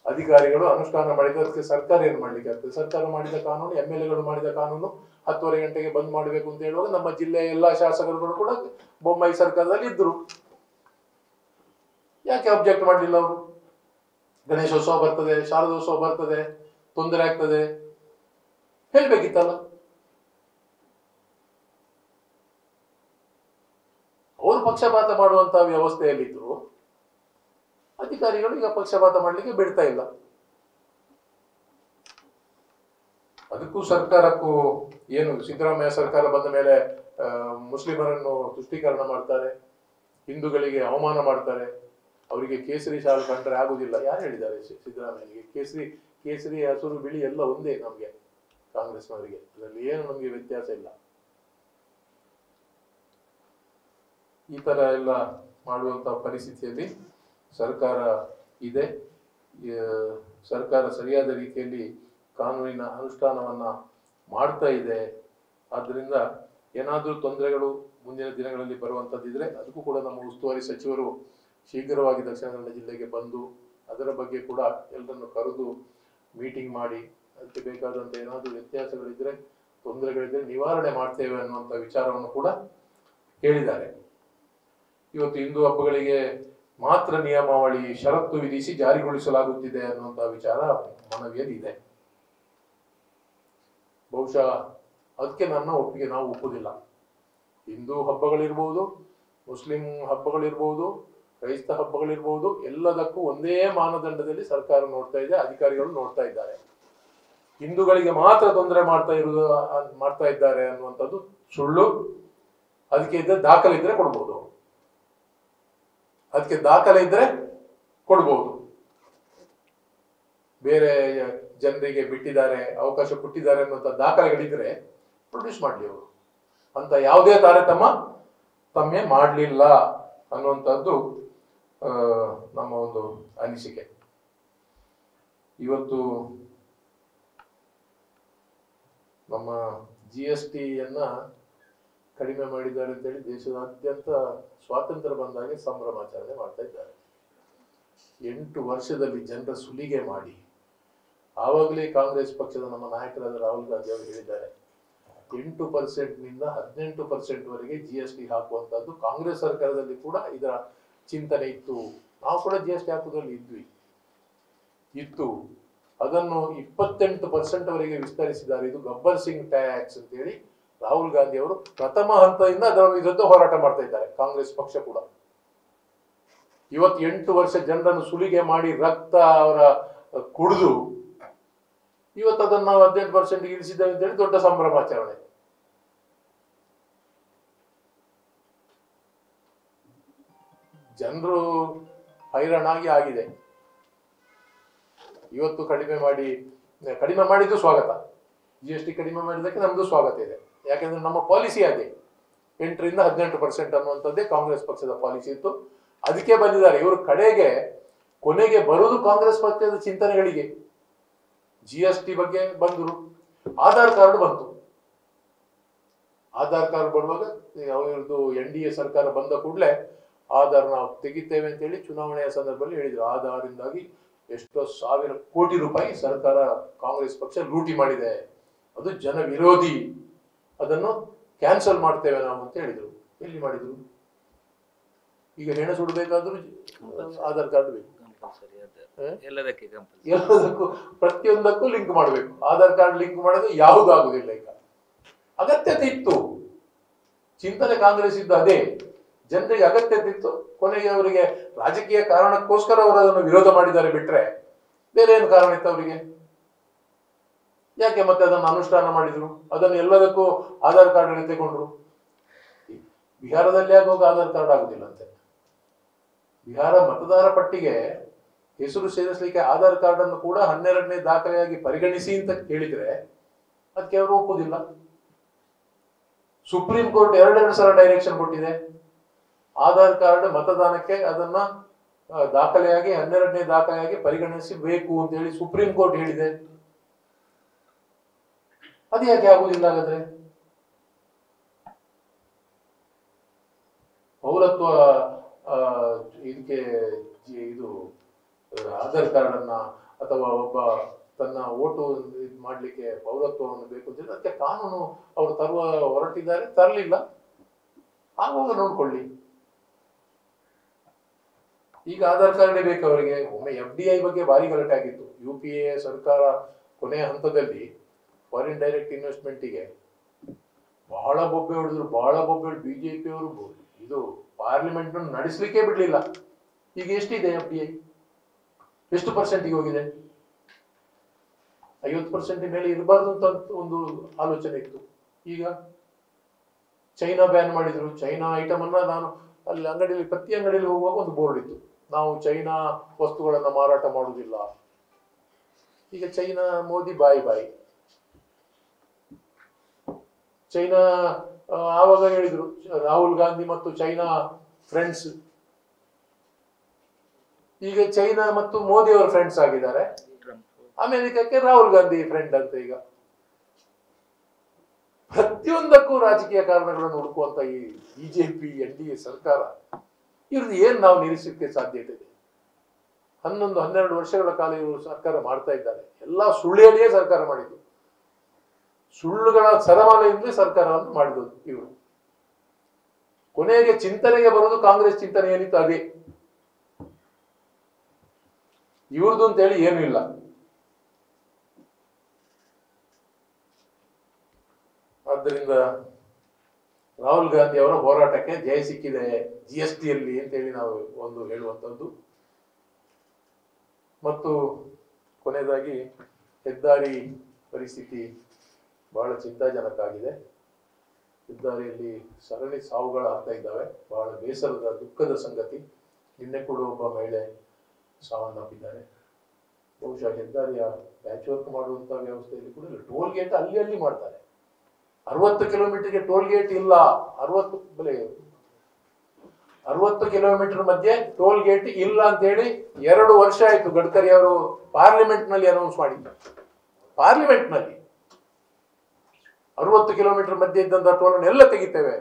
ಅಧಿಕಾರಿಗಳು ಅನುಷ್ಠಾನ ಮಾಡಿದ್ರೆ ಅದಕ್ಕೆ ಸರ್ಕಾರ ಏನು ಮಾಡ್ಲಿಕ್ಕೆ ಆಗ್ತದೆ? ಸರ್ಕಾರ ಮಾಡಿದ ಕಾನೂನು, MLAಗಳು ಮಾಡಿದ ಕಾನೂನು 10:30 ಗಂಟೆಗೆ ಬಂದ್ ಮಾಡಬೇಕು ಅಂತ ಹೇಳುವಾಗ ನಮ್ಮ ಜಿಲ್ಲೆಯ ಎಲ್ಲಾ ಶಾಸಕರುಗಳು ಕೂಡ ಬೊಮ್ಮಾಯಿ ಸರ್ಕಾರದಲ್ಲಿ ಇದ್ರು. ಯಾಕೆ ಅಬ್ಜೆಕ್ಟ್ ಮಾಡಲಿಲ್ಲ ಅವರು? ಗಣೇಶೋತ್ಸವ ಬರ್ತದೆ, ಶಾರದೋತ್ಸವ ಬರ್ತದೆ, ತೊಂದರೆ ಆಗ್ತದೆ, ಹೇಳ್ಬೇಕಿತ್ತಲ್ಲ. ಅವರು ಪಕ್ಷಪಾತ ಮಾಡುವಂತಹ ವ್ಯವಸ್ಥೆಯಲ್ಲಿದ್ರು, ಅಧಿಕಾರಿಗಳು ಈಗ ಪಕ್ಷಪಾತ ಮಾಡಲಿಕ್ಕೆ ಬಿಡ್ತಾ ಇಲ್ಲ. ಅದಕ್ಕೂ ಸರ್ಕಾರಕ್ಕೂ ಏನು, ಸಿದ್ದರಾಮಯ್ಯ ಸರ್ಕಾರ ಬಂದ ಮೇಲೆ ಮುಸ್ಲಿಮರನ್ನು ತುಷ್ಟೀಕರಣ ಮಾಡ್ತಾರೆ, ಹಿಂದೂಗಳಿಗೆ ಅವಮಾನ ಮಾಡ್ತಾರೆ, ಅವರಿಗೆ ಕೇಸರಿ ಶಾಲು ಕಂಡ್ರೆ ಆಗುದಿಲ್ಲ. ಯಾರು ಹೇಳಿದ್ದಾರೆ ಸಿದ್ದರಾಮಯ್ಯನಿಗೆ? ಕೇಸರಿ ಹಸಿರು ಬಿಳಿ ಎಲ್ಲ ಒಂದೇ ನಮ್ಗೆ, ಕಾಂಗ್ರೆಸ್ನವರಿಗೆ. ಅದರಲ್ಲಿ ಏನು ನಮ್ಗೆ ವ್ಯತ್ಯಾಸ ಇಲ್ಲ. ಈ ತರ ಎಲ್ಲ ಮಾಡುವಂತ ಪರಿಸ್ಥಿತಿಯಲ್ಲಿ ಸರ್ಕಾರ ಇದೆ. ಸರ್ಕಾರ ಸರಿಯಾದ ರೀತಿಯಲ್ಲಿ ಕಾನೂನಿನ ಅನುಷ್ಠಾನವನ್ನ ಮಾಡ್ತಾ ಇದೆ. ಆದ್ದರಿಂದ ಏನಾದರೂ ತೊಂದರೆಗಳು ಮುಂದಿನ ದಿನಗಳಲ್ಲಿ ಬರುವಂತದ್ದಿದ್ರೆ ಅದಕ್ಕೂ ಕೂಡ ನಮ್ಮ ಉಸ್ತುವಾರಿ ಸಚಿವರು ಶೀಘ್ರವಾಗಿ ದಕ್ಷಿಣ ಕನ್ನಡ ಜಿಲ್ಲೆಗೆ ಬಂದು ಅದರ ಬಗ್ಗೆ ಕೂಡ ಎಲ್ಲರನ್ನು ಕರೆದು ಮೀಟಿಂಗ್ ಮಾಡಿ ಅದಕ್ಕೆ ಬೇಕಾದಂತ ಏನಾದರೂ ವ್ಯತ್ಯಾಸಗಳಿದ್ರೆ, ತೊಂದರೆಗಳಿದ್ರೆ ನಿವಾರಣೆ ಮಾಡ್ತೇವೆ ಅನ್ನುವಂಥ ವಿಚಾರವನ್ನು ಕೂಡ ಹೇಳಿದ್ದಾರೆ. ಇವತ್ತು ಹಿಂದೂ ಹಬ್ಬಗಳಿಗೆ ಮಾತ್ರ ನಿಯಮಾವಳಿ ಷರತ್ತು ವಿಧಿಸಿ ಜಾರಿಗೊಳಿಸಲಾಗುತ್ತಿದೆ ಅನ್ನುವಂಥ ವಿಚಾರ ಮನವಿಯಲ್ಲಿ ಇದೆ. ಬಹುಶಃ ಅದಕ್ಕೆ ನನ್ನ ಒಪ್ಪಿಗೆ ನಾವು ಒಪ್ಪುದಿಲ್ಲ. ಹಿಂದೂ ಹಬ್ಬಗಳಿರ್ಬೋದು, ಮುಸ್ಲಿಂ ಹಬ್ಬಗಳಿರ್ಬೋದು, ಕ್ರೈಸ್ತ ಹಬ್ಬಗಳಿರ್ಬೋದು, ಎಲ್ಲದಕ್ಕೂ ಒಂದೇ ಮಾನದಂಡದಲ್ಲಿ ಸರ್ಕಾರ ನೋಡ್ತಾ ಇದೆ, ಅಧಿಕಾರಿಗಳು ನೋಡ್ತಾ ಇದ್ದಾರೆ. ಹಿಂದೂಗಳಿಗೆ ಮಾತ್ರ ತೊಂದರೆ ಮಾಡ್ತಾ ಇದ್ದಾರೆ ಅನ್ನುವಂಥದ್ದು ಸುಳ್ಳು. ಅದಕ್ಕೆ ಇದ್ದರೆ ದಾಖಲೆ ಇದ್ರೆ ಕೊಡ್ಬೋದು, ಅದಕ್ಕೆ ದಾಖಲೆ ಇದ್ರೆ ಕೊಡ್ಬೋದು. ಬೇರೆ ಜನರಿಗೆ ಬಿಟ್ಟಿದ್ದಾರೆ, ಅವಕಾಶ ಕೊಟ್ಟಿದ್ದಾರೆ ಅನ್ನುವಂಥ ದಾಖಲೆಗಳಿದ್ರೆ ಪ್ರೊಡ್ಯೂಸ್ ಮಾಡಲಿ ಅವರು. ಅಂತ ಯಾವುದೇ ತಾರತಮ್ಯ ಮಾಡಲಿಲ್ಲ ಅನ್ನುವಂಥದ್ದು ನಮ್ಮ ಒಂದು ಅನಿಸಿಕೆ. ಇವತ್ತು ನಮ್ಮ GSTಯನ್ನ ಕಡಿಮೆ ಮಾಡಿದ್ದಾರೆ ಅಂತೇಳಿ ದೇಶದಾದ್ಯಂತ ಸ್ವಾತಂತ್ರ್ಯ ಬಂದಾಗೆ ಸಂಭ್ರಮಾಚರಣೆ ಮಾಡ್ತಾ ಇದ್ದಾರೆ. 8 ವರ್ಷದಲ್ಲಿ ಜನರ ಸುಲಿಗೆ ಮಾಡಿ, ಆವಾಗಲೇ ಕಾಂಗ್ರೆಸ್ ಪಕ್ಷದ ನಮ್ಮ ನಾಯಕರಾದ ರಾಹುಲ್ ಗಾಂಧಿ ಅವರು ಹೇಳಿದ್ದಾರೆ, 8%ನಿಂದ 18% ವರೆಗೆ GST ಹಾಕುವಂತದ್ದು ಕಾಂಗ್ರೆಸ್ ಸರ್ಕಾರದಲ್ಲಿ ಕೂಡ ಇದರ ಚಿಂತನೆ ಇತ್ತು. ನಾವು ಕೂಡ GST ಹಾಕುವುದರಲ್ಲಿ ಇತ್ತು. ಅದನ್ನು 28% ವರೆಗೆ ವಿಸ್ತರಿಸಿದ್ದಾರೆ. ಇದು ಗಬ್ಬರ್ ಸಿಂಗ್ ಟ್ಯಾಕ್ಸ್ ಅಂತ ಹೇಳಿ ರಾಹುಲ್ ಗಾಂಧಿ ಅವರು ಪ್ರಥಮ ಹಂತದಿಂದ ಅದರ ವಿರುದ್ಧ ಹೋರಾಟ ಮಾಡ್ತಾ ಇದ್ದಾರೆ. ಕಾಂಗ್ರೆಸ್ ಪಕ್ಷ ಕೂಡ ಇವತ್ತು 8 ವರ್ಷ ಜನರನ್ನು ಸುಲಿಗೆ ಮಾಡಿ ರಕ್ತ, ಅವರ ಕುಡಿದು ಇವತ್ತು ಅದನ್ನು ನಾವು 18% ಇಳಿಸಿದ್ದೇವೆ ಅಂತೇಳಿ ದೊಡ್ಡ ಸಂಭ್ರಮಾಚರಣೆ. ಜನರು ಹೈರಾಣಾಗಿ ಆಗಿದೆ. ಇವತ್ತು ಕಡಿಮೆ ಮಾಡಿದ್ದು ಸ್ವಾಗತ. GST ಕಡಿಮೆ ಮಾಡಿದ್ದಕ್ಕೆ ನಮ್ದು ಸ್ವಾಗತ ಇದೆ. ಯಾಕೆಂದ್ರೆ ನಮ್ಮ ಪಾಲಿಸಿ ಅದೇ 8ರಿಂದ 18% ಅನ್ನುವಂಥದ್ದೇ ಕಾಂಗ್ರೆಸ್ ಪಕ್ಷದ ಪಾಲಿಸಿ ಇತ್ತು. ಅದಕ್ಕೆ ಬಂದಿದ್ದಾರೆ ಇವರು. ಕೊನೆಗೆ ಬರುವುದು ಕಾಂಗ್ರೆಸ್ ಪಕ್ಷದ ಚಿಂತನೆಗಳಿಗೆ. GST ಬಗ್ಗೆ ಬಂದರು, ಆಧಾರ್ ಕಾರ್ಡ್ ಬಂತು. ಆಧಾರ್ ಕಾರ್ಡ್ ಬರುವಾಗ ಅವರದ್ದು NDA ಸರ್ಕಾರ ಬಂದ ಕೂಡಲೇ ಆಧಾರ್ ನಾವು ತೆಗಿತೇವೆ ಅಂತೇಳಿ ಚುನಾವಣೆಯ ಸಂದರ್ಭದಲ್ಲಿ ಹೇಳಿದ್ರು. ಆಧಾರಿಂದಾಗಿ ಎಷ್ಟೋ ಸಾವಿರ ಕೋಟಿ ರೂಪಾಯಿ ಸರ್ಕಾರ ಕಾಂಗ್ರೆಸ್ ಪಕ್ಷ ಲೂಟಿ ಮಾಡಿದೆ, ಅದು ಜನ ವಿರೋಧಿ, ಅದನ್ನು ಕ್ಯಾನ್ಸಲ್ ಮಾಡ್ತೇವೆ ನಾವು ಅಂತ ಹೇಳಿದ್ರು. ಎಲ್ಲಿ ಮಾಡಿದ್ರು? ಈಗ ಹೆಣ ಸುಡಬೇಕಾದ್ರೂ ಆಧಾರ್ ಕಾರ್ಡ್ ಬೇಕು. ಎಲ್ಲದಕ್ಕೂ ಪ್ರತಿಯೊಂದಕ್ಕೂ ಲಿಂಕ್ ಮಾಡಬೇಕು. ಆಧಾರ್ ಕಾರ್ಡ್ ಲಿಂಕ್ ಮಾಡೋದು ಯಾವುದು ಆಗುದಿಲ್ಲ. ಈಗ ಅಗತ್ಯತೆ ಇತ್ತು, ಚಿಂತನೆ ಕಾಂಗ್ರೆಸ್ ಇದ್ದು ಅದೇ, ಜನರಿಗೆ ಅಗತ್ಯತೆ ಇತ್ತು. ಕೊನೆಗೆ ಅವರಿಗೆ ರಾಜಕೀಯ ಕಾರಣಕ್ಕೋಸ್ಕರ ಅವರು ಅದನ್ನು ವಿರೋಧ ಮಾಡಿದ್ದಾರೆ ಬಿಟ್ರೆ ಬೇರೆ ಏನು ಕಾರಣ ಇತ್ತು ಅವರಿಗೆ? ಯಾಕೆ ಮತ್ತೆ ಅದನ್ನು ಅನುಷ್ಠಾನ ಮಾಡಿದ್ರು? ಅದನ್ನು ಎಲ್ಲದಕ್ಕೂ ಆಧಾರ್ ಕಾರ್ಡ್ ತಗೊಂಡ್ರು. ಬಿಹಾರದಲ್ಲಿ ಆಗುವಾಗ ಆಧಾರ್ ಕಾರ್ಡ್ ಆಗುದಿಲ್ಲಂತೆ. ಬಿಹಾರ ಮತದಾರ ಪಟ್ಟಿಗೆ ಹೆಸರು ಸೇರಿಸಲಿಕ್ಕೆ ಆಧಾರ್ ಕಾರ್ಡ್ ಅನ್ನು ಕೂಡ 12ನೇ ದಾಖಲೆಯಾಗಿ ಪರಿಗಣಿಸಿ ಅಂತ ಕೇಳಿದ್ರೆ ಅದಕ್ಕೆ ಅವರು ಒಪ್ಪುದಿಲ್ಲ. ಸುಪ್ರೀಂ ಕೋರ್ಟ್ 2 ಸಲ ಡೈರೆಕ್ಷನ್ ಕೊಟ್ಟಿದೆ. ಆಧಾರ್ ಕಾರ್ಡ್ ಮತದಾನಕ್ಕೆ ಅದನ್ನ ದಾಖಲೆಯಾಗಿ 12ನೇ ದಾಖಲೆಯಾಗಿ ಪರಿಗಣಿಸಬೇಕು ಅಂತ ಹೇಳಿ ಸುಪ್ರೀಂ ಕೋರ್ಟ್ ಹೇಳಿದೆ. ಅದು ಯಾಕೆ ಆಗುದಿಲ್ಲ ಹಾಗಾದ್ರೆ? ಪೌರತ್ವ ಇದಕ್ಕೆ ಇದು ಆಧಾರ್ ಕಾರ್ಡ್ ಅನ್ನ ಅಥವಾ ಒಬ್ಬ ತನ್ನ ಓಟು ಮಾಡ್ಲಿಕ್ಕೆ ಪೌರತ್ವವನ್ನು ಬೇಕು ಅಂತ ಅದಕ್ಕೆ ಕಾನೂನು ಅವರು ಹೊರಟಿದ್ದಾರೆ, ತರಲಿಲ್ಲ. ಆಗುವಾಗ ನೋಡ್ಕೊಳ್ಳಿ. ಈಗ ಆಧಾರ್ ಕಾರ್ಡ್ ಬೇಕು ಅವರಿಗೆ. ಒಮ್ಮೆ FDI ಬಗ್ಗೆ ಭಾರಿ ಗಲಾಟೆ ಆಗಿತ್ತು. UPA ಸರ್ಕಾರ ಕೊನೆಯ ಹಂತದಲ್ಲಿ ಫಾರಿನ್ ಡೈರೆಕ್ಟ್ ಇನ್ವೆಸ್ಟ್ಮೆಂಟಿಗೆ ಬಹಳ ಬೊಬ್ಬೆ ಹೊಡೆದ್ರು. BJP ಅವರು ಇದು ಪಾರ್ಲಿಮೆಂಟ್ ನಡೆಸಲಿಕ್ಕೆ ಬಿಡ್ಲಿಲ್ಲ. ಈಗ ಎಷ್ಟಿದೆ FDI? ಎಷ್ಟು ಪರ್ಸೆಂಟಿಗೆ ಹೋಗಿದೆ? 50% ಮೇಲೆ ಇರಬಾರ್ದು ಅಂತ ಒಂದು ಆಲೋಚನೆ ಇತ್ತು. ಈಗ ಚೈನಾ ಬ್ಯಾನ್ ಮಾಡಿದ್ರು. ಚೈನಾ ಐಟಮ್ ಅನ್ನ ನಾನು ಅಲ್ಲಿ ಅಂಗಡಿಯಲ್ಲಿ ಪ್ರತಿ ಅಂಗಡಿಯಲ್ಲಿ ಹೋಗುವಾಗ ಒಂದು ಬೋರ್ಡ್ ಇತ್ತು, ನಾವು ಚೈನಾ ವಸ್ತುಗಳನ್ನ ಮಾರಾಟ ಮಾಡುವುದಿಲ್ಲ. ಈಗ ಚೈನಾ ಮೋದಿ ಬಾಯಿ ಚೈನಾ ಆವಾಗ ಹೇಳಿದ್ರು ರಾಹುಲ್ ಗಾಂಧಿ ಮತ್ತು ಚೈನಾ ಫ್ರೆಂಡ್ಸ್. ಈಗ ಚೈನಾ ಮತ್ತು ಮೋದಿ ಅವರ ಫ್ರೆಂಡ್ಸ್ ಆಗಿದ್ದಾರೆ. ಅಮೆರಿಕಕ್ಕೆ ರಾಹುಲ್ ಗಾಂಧಿ ಫ್ರೆಂಡ್ ಅಂತ. ಈಗ ಪ್ರತಿಯೊಂದಕ್ಕೂ ರಾಜಕೀಯ ಕಾರಣಗಳನ್ನು ಹುಡುಕುವಂತ ಈ BJP NDA ಸರ್ಕಾರ, ಇವ್ರದ್ದು ಏನ್ ನಾವು ನಿರೀಕ್ಷಿಸಕ್ಕೆ ಸಾಧ್ಯತೆ ಇದೆ? 11-12 ವರ್ಷಗಳ ಕಾಲ ಇವರು ಸರ್ಕಾರ ಮಾಡ್ತಾ ಇದ್ದಾರೆ. ಎಲ್ಲಾ ಸುಳ್ಳಿಯಲ್ಲಿಯೇ ಸರ್ಕಾರ ಮಾಡಿದ್ದು, ಸುಳ್ಳುಗಳ ಸರಮಾಲೆಯಿಂದಲೇ ಸರ್ಕಾರವನ್ನು ಮಾಡಿದ್ದು ಇವರು. ಕೊನೆಗೆ ಚಿಂತನೆಗೆ ಬರೋದು ಕಾಂಗ್ರೆಸ್ ಚಿಂತನೆ ಏನಿತ್ತು ಅದೇ. ಇವ್ರದ್ದು ಅಂತೇಳಿ ಏನೂ ಇಲ್ಲ. ಆದ್ದರಿಂದ ರಾಹುಲ್ ಗಾಂಧಿ ಅವರ ಹೋರಾಟಕ್ಕೆ ಜಯ ಸಿಕ್ಕಿದೆ GSTಯಲ್ಲಿ ಅಂತೇಳಿ ನಾವು ಒಂದು ಹೇಳುವಂಥದ್ದು. ಮತ್ತು ಕೊನೆಯದಾಗಿ ಹೆದ್ದಾರಿ ಪರಿಸ್ಥಿತಿ ಬಹಳ ಚಿಂತಾಜನಕ ಆಗಿದೆ. ಹೆದ್ದಾರಿಯಲ್ಲಿ ಸರಣಿ ಸಾವುಗಳಾಗ್ತಾ ಇದ್ದಾವೆ. ಬಹಳ ಬೇಸರದ ದುಃಖದ ಸಂಗತಿ. ನಿನ್ನೆ ಕೂಡ ಒಬ್ಬ ಮಹಿಳೆ ಸಾವನ್ನಪ್ಪಿದ್ದಾರೆ. ಬಹುಶಃ ಹೆದ್ದಾರಿಯ ಪ್ಯಾಚ್ ವರ್ಕ್ ಮಾಡುವಂತ ವ್ಯವಸ್ಥೆಯಲ್ಲಿ ಕೂಡ ಇಲ್ಲ. ಟೋಲ್ ಗೇಟ್ ಅಲ್ಲಿ ಮಾಡ್ತಾರೆ. 60 ಕಿಲೋಮೀಟರ್ಗೆ ಟೋಲ್ ಗೇಟ್ ಇಲ್ಲ. 60 ಕಿಲೋಮೀಟರ್ ಮಧ್ಯೆ ಟೋಲ್ ಗೇಟ್ ಇಲ್ಲ ಅಂತ ಹೇಳಿ 2 ವರ್ಷ ಆಯ್ತು ಗಡ್ಕರಿ ಅವರು ಪಾರ್ಲಿಮೆಂಟ್ ನಲ್ಲಿ ಅನೌನ್ಸ್ ಮಾಡಿದ್ದಾರೆ. ಪಾರ್ಲಿಮೆಂಟ್ ನಲ್ಲಿ 60 ಕಿಲೋಮೀಟರ್ ಮಧ್ಯೆ ಇದ್ದಂತ ಟೋಲ್ ಎಲ್ಲ ತೆಗಿತೇವೆ.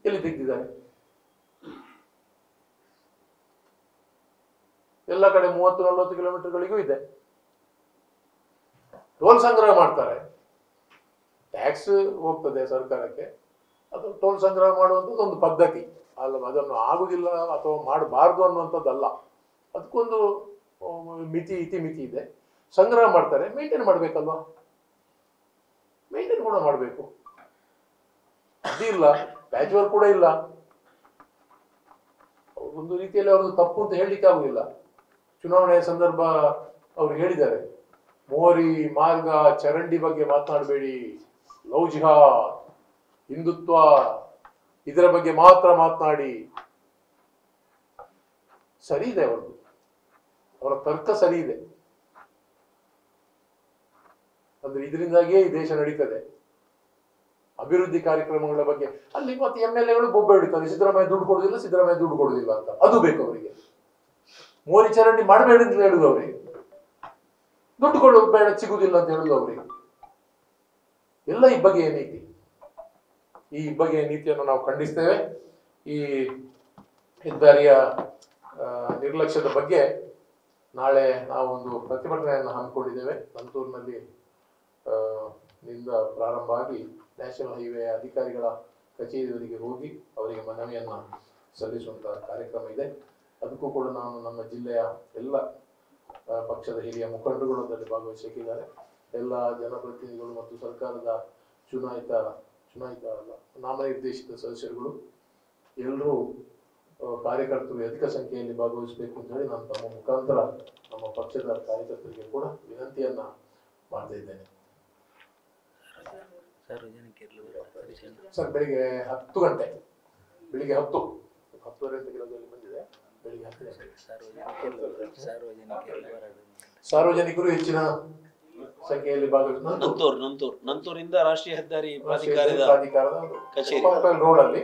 ಎಲ್ಲಿ ತೆಗೆದಿದ್ದಾರೆ? ಎಲ್ಲ ಕಡೆ 30-40 ಕಿಲೋಮೀಟರ್ಗಳಿಗೂ ಇದೆ. ಟೋಲ್ ಸಂಗ್ರಹ ಮಾಡ್ತಾರೆ. ಟ್ಯಾಕ್ಸ್ ಹೋಗ್ತದೆ ಸರ್ಕಾರಕ್ಕೆ. ಅದು ಟೋಲ್ ಸಂಗ್ರಹ ಮಾಡುವಂಥದ್ದು ಒಂದು ಪದ್ಧತಿ ಅಲ್ಲ. ಅದನ್ನು ಆಗುದಿಲ್ಲ ಅಥವಾ ಮಾಡಬಾರ್ದು ಅನ್ನುವಂಥದ್ದಲ್ಲ. ಅದಕ್ಕೊಂದು ಇತಿಮಿತಿ ಇದೆ. ಸಂಗ್ರಹ ಮಾಡ್ತಾರೆ, ಮೇಂಟೈನ್ ಮಾಡ್ಬೇಕಲ್ವಾ? ಮೇಂಟೈನ್ ಕೂಡ ಮಾಡಬೇಕು. ಅದಿಲ್ಲ, ಪ್ಯಾಚ್ ವರ್ಕ್ ಕೂಡ ಇಲ್ಲ. ಒಂದು ರೀತಿಯಲ್ಲಿ ಅವ್ರದ್ದು ತಪ್ಪು ಅಂತ ಹೇಳಲಿಕ್ಕೆ ಆಗುದಿಲ್ಲ. ಚುನಾವಣೆಯ ಸಂದರ್ಭ ಅವ್ರು ಹೇಳಿದ್ದಾರೆ, ಮೋರಿ ಮಾರ್ಗ ಚರಂಡಿ ಬಗ್ಗೆ ಮಾತನಾಡಬೇಡಿ, ಲವ್ ಜಿಹಾದ್, ಹಿಂದುತ್ವ ಇದರ ಬಗ್ಗೆ ಮಾತ್ರ ಮಾತನಾಡಿ. ಸರಿ ಇದೆ, ಅವ್ರದ್ದು ಅವರ ತರ್ಕ ಸರಿ ಇದೆ. ಅಂದ್ರೆ ಇದರಿಂದಾಗಿಯೇ ಈ ದೇಶ ನಡೀತದೆ. ಅಭಿವೃದ್ಧಿ ಕಾರ್ಯಕ್ರಮಗಳ ಬಗ್ಗೆ ಅಲ್ಲಿ ಮತ್ತೆ MLA ಬೊಬ್ಬೆ ಹಿಡಿತಾರೆ, ಸಿದ್ದರಾಮಯ್ಯ ದುಡ್ಡು ಕೊಡುದಿಲ್ಲ, ಸಿದ್ದರಾಮಯ್ಯ ದುಡ್ಡು ಕೊಡುದಿಲ್ಲ ಅಂತ. ಅದು ಬೇಕು ಅವರಿಗೆ. ಮೋರಿ ಚರಂಡಿ ಮಾಡಬೇಡಿ ಅಂತ ಹೇಳುದು ಅವರಿಗೆ, ದುಡ್ಡು ಕೊಡೋದು ಬೇಡ, ಸಿಗುದಿಲ್ಲ ಅಂತ ಹೇಳುದು ಅವರಿಗೆ. ಎಲ್ಲ ಈ ಬಗೆಯ ನೀತಿ. ಈ ಬಗೆಯ ನೀತಿಯನ್ನು ನಾವು ಖಂಡಿಸ್ತೇವೆ. ಈ ಹೆದ್ದಾರಿಯ ನಿರ್ಲಕ್ಷ್ಯದ ಬಗ್ಗೆ ನಾಳೆ ನಾವು ಒಂದು ಪ್ರತಿಭಟನೆಯನ್ನು ಹಮ್ಮಿಕೊಂಡಿದ್ದೇವೆ. ನಂತೂರಿನಲ್ಲಿ ನಿಂದ ಪ್ರಾರಂಭ ಆಗಿ ನ್ಯಾಷನಲ್ ಹೈವೇ ಅಧಿಕಾರಿಗಳ ಕಚೇರಿಯವರಿಗೆ ಹೋಗಿ ಅವರಿಗೆ ಮನವಿಯನ್ನ ಸಲ್ಲಿಸುವಂತಹ ಕಾರ್ಯಕ್ರಮ ಇದೆ. ಅದಕ್ಕೂ ಕೂಡ ನಾನು ನಮ್ಮ ಜಿಲ್ಲೆಯ ಎಲ್ಲ ಪಕ್ಷದ ಹಿರಿಯ ಮುಖಂಡರುಗಳು ಅದರಲ್ಲಿ ಭಾಗವಹಿಸಿದ್ದಾರೆ. ಎಲ್ಲ ಜನಪ್ರತಿನಿಧಿಗಳು ಮತ್ತು ಸರ್ಕಾರದ ಚುನಾಯಿತ ಅಲ್ಲ, ನಾಮನಿರ್ದೇಶಿತ ಸದಸ್ಯರುಗಳು ಎಲ್ಲರೂ ಕಾರ್ಯಕರ್ತರು ಅಧಿಕ ಸಂಖ್ಯೆಯಲ್ಲಿ ಭಾಗವಹಿಸಬೇಕು ಅಂತ ಹೇಳಿ ನಾನು ತಮ್ಮ ಮುಖಾಂತರ ನಮ್ಮ ಪಕ್ಷದ ಕಾರ್ಯಕರ್ತರಿಗೆ ಕೂಡ ವಿನಂತಿಯನ್ನ ಮಾಡ್ತಾ ಇದ್ದೇನೆ. ಸರ್, ಬೆಳಿಗ್ಗೆ 10 ಗಂಟೆ, ಬೆಳಿಗ್ಗೆ 10:10 ಕೆಲಸದಲ್ಲಿ ಬಂದಿದೆ. ಬೆಳಿಗ್ಗೆ 10 ಸಾರ್ವಜನಿಕರು ಹೆಚ್ಚಿನ ಸಂಖ್ಯೆಯಲ್ಲಿ ನಂತೂರಿಂದ ರಾಷ್ಟ್ರೀಯ ಹೆದ್ದಾರಿ ಪ್ರಾಧಿಕಾರದ ಕಚೇರಿ ರೋಡ್ ಅಲ್ಲಿ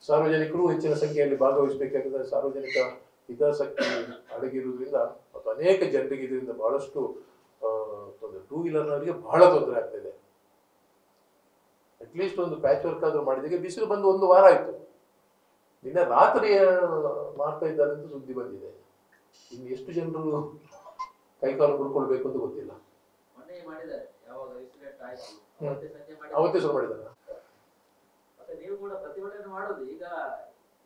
ಸಾರ್ವಜನಿಕರು ಹೆಚ್ಚಿನ ಸಂಖ್ಯೆಯಲ್ಲಿ ಭಾಗವಹಿಸಬೇಕಾಗಿದೆ. ಸಾರ್ವಜನಿಕ ಹಿತಾಸಕ್ತಿ ಅಡಗಿರುವುದರಿಂದ ಮತ್ತು ಅನೇಕ ಜನರಿಗೆ ಇದರಿಂದ ಬಹಳಷ್ಟು ತೊಂದರೆ, 2 ವೀಲರ್ನವರಿಗೆ ಬಹಳ ತೊಂದರೆ ಆಗ್ತಿದೆ. ಅಟ್ಲೀಸ್ಟ್ ಒಂದು ಪ್ಯಾಚ್ ವರ್ಕ್ ಆದ್ರೂ ಮಾಡಿದಾಗ ಬಿಸಿಲು ಬಂದು 1 ವಾರ ಆಯ್ತು. ನಿನ್ನೆ ರಾತ್ರಿ ಮಾಡ್ತಾ ಇದ್ದಾರೆ ಅಂತ ಸುದ್ದಿ ಬಂದಿದೆ. ಇನ್ನು ಎಷ್ಟು ಜನರು ಕೈಕಾಲು ಹುಡ್ಕೊಳ್ಬೇಕು ಅಂತ ಗೊತ್ತಿಲ್ಲ. ಅವತ್ತೇ ಶುರು ಮಾಡಿದ್ದಾರೆ. ನೀವು ಕೂಡ ಪ್ರತಿಭಟನೆ ಮಾಡೋದು ಈಗ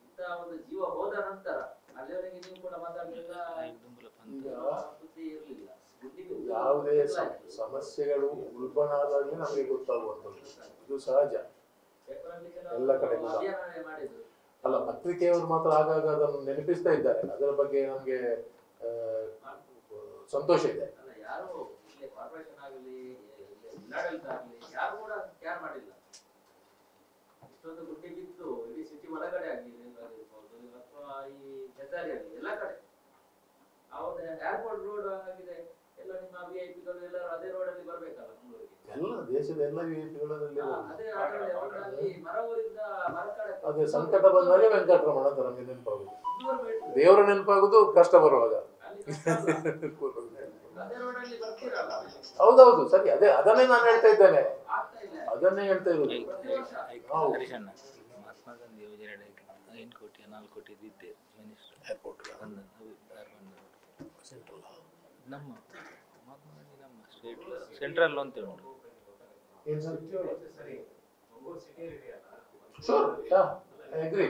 ಇಂತ ಒಂದು ಜೀವ ಹೋದ ನಂತರ ಅಲ್ಲಿವರೆಗೆ ನೀವು ಕೂಡ ಮಾತಾಡಲಿಲ್ಲ, ಸುದ್ದಿ ಇರಲಿಲ್ಲ. ಯಾವುದೇ ಸಮಸ್ಯೆಗಳು ಉಲ್ಬಣಾದಾಗಲೇ ನಮಗೆ ಗೊತ್ತಾಗುವಂಥದ್ದು, ಇದು ಸಹಜ. ಎಲ್ಲ ಕಡೆ ಅಲ್ಲ, ಪತ್ರಿಕೆಯವರು ಮಾತ್ರ ಆಗಾಗ ಅದನ್ನು ನೆನಪಿಸ್ತಾ ಇದ್ದಾರೆ. ಅದರ ಬಗ್ಗೆ ನಮಗೆ ಸಂತೋಷ ಇದೆ. ಯಾರು ಕಾರ್ಪೊರೇಷನ್ ಆಗಲಿ ಜಿಲ್ಲಾಡಳಿತ ಆಗಲಿ ಯಾರು ಕೂಡ ಕೇರ್ ಮಾಡಿಲ್ಲ. ಇಷ್ಟೊಂದು ಗುಡ್ಡೆ ಬಿದ್ದು ಇಡೀ ಸಿಟಿ ಒಳಗಡೆ ಆಗಲಿ ಅಥವಾ ಈ ಹೆದ್ದಾರಿ ಆಗಲಿ ಎಲ್ಲ ಕಡೆ ಏರ್ಪೋರ್ಟ್ ರೋಡ್ ಆಗಿದೆ. ಎಲ್ಲ ನಿಮ್ಮ VIP-ಗಳು ಎಲ್ಲರೂ ಅದೇ ರೋಡ್ ಅಲ್ಲಿ ಬರ್ಬೇಕಲ್ಲ ಮಂಗಳೂರಿಗೆ. ಎಲ್ಲ ದೇಶದ ಎಲ್ಲ VIP-ಗಳಲ್ಲಿ ಅದೇ ಮರ ಊರಿಂದ ಮರ ಕಡೆ ಅದೇ ಸಂಕಟ ಬಂದಾಗ ವೆಂಕಟರಮಣ ಅಂತ ನಮಗೆ ನೆನಪಾಗುದು, ದೇವರ ನೆನಪಾಗುದು ಕಷ್ಟ ಬರುವಾಗ. ಹೌದೌದು, ಸರಿ. ಅದನ್ನೇ ನಾನು ಹೇಳ್ತಾ ಇದ್ದೇನೆ, ಅದನ್ನೇ ಹೇಳ್ತಾ ಇರೋದು. ಮಹಾತ್ಮ ಗಾಂಧಿ ಯೋಜನೆ 8 ಕೋಟಿ 4 ಕೋಟಿ ಇದ್ದೆ ಮಿನಿಸ್ಟರ್ ಏರ್ಪೋರ್ಟ್ ನಮ್ಮ ಮಹಾತ್ಮ ಗಾಂಧಿ ನಮ್ಮ ಸ್ಟೇಟ್ ಸೆಂಟ್ರಲ್ ಅಂತ ಉಂಟು. Sure, yeah, I agree.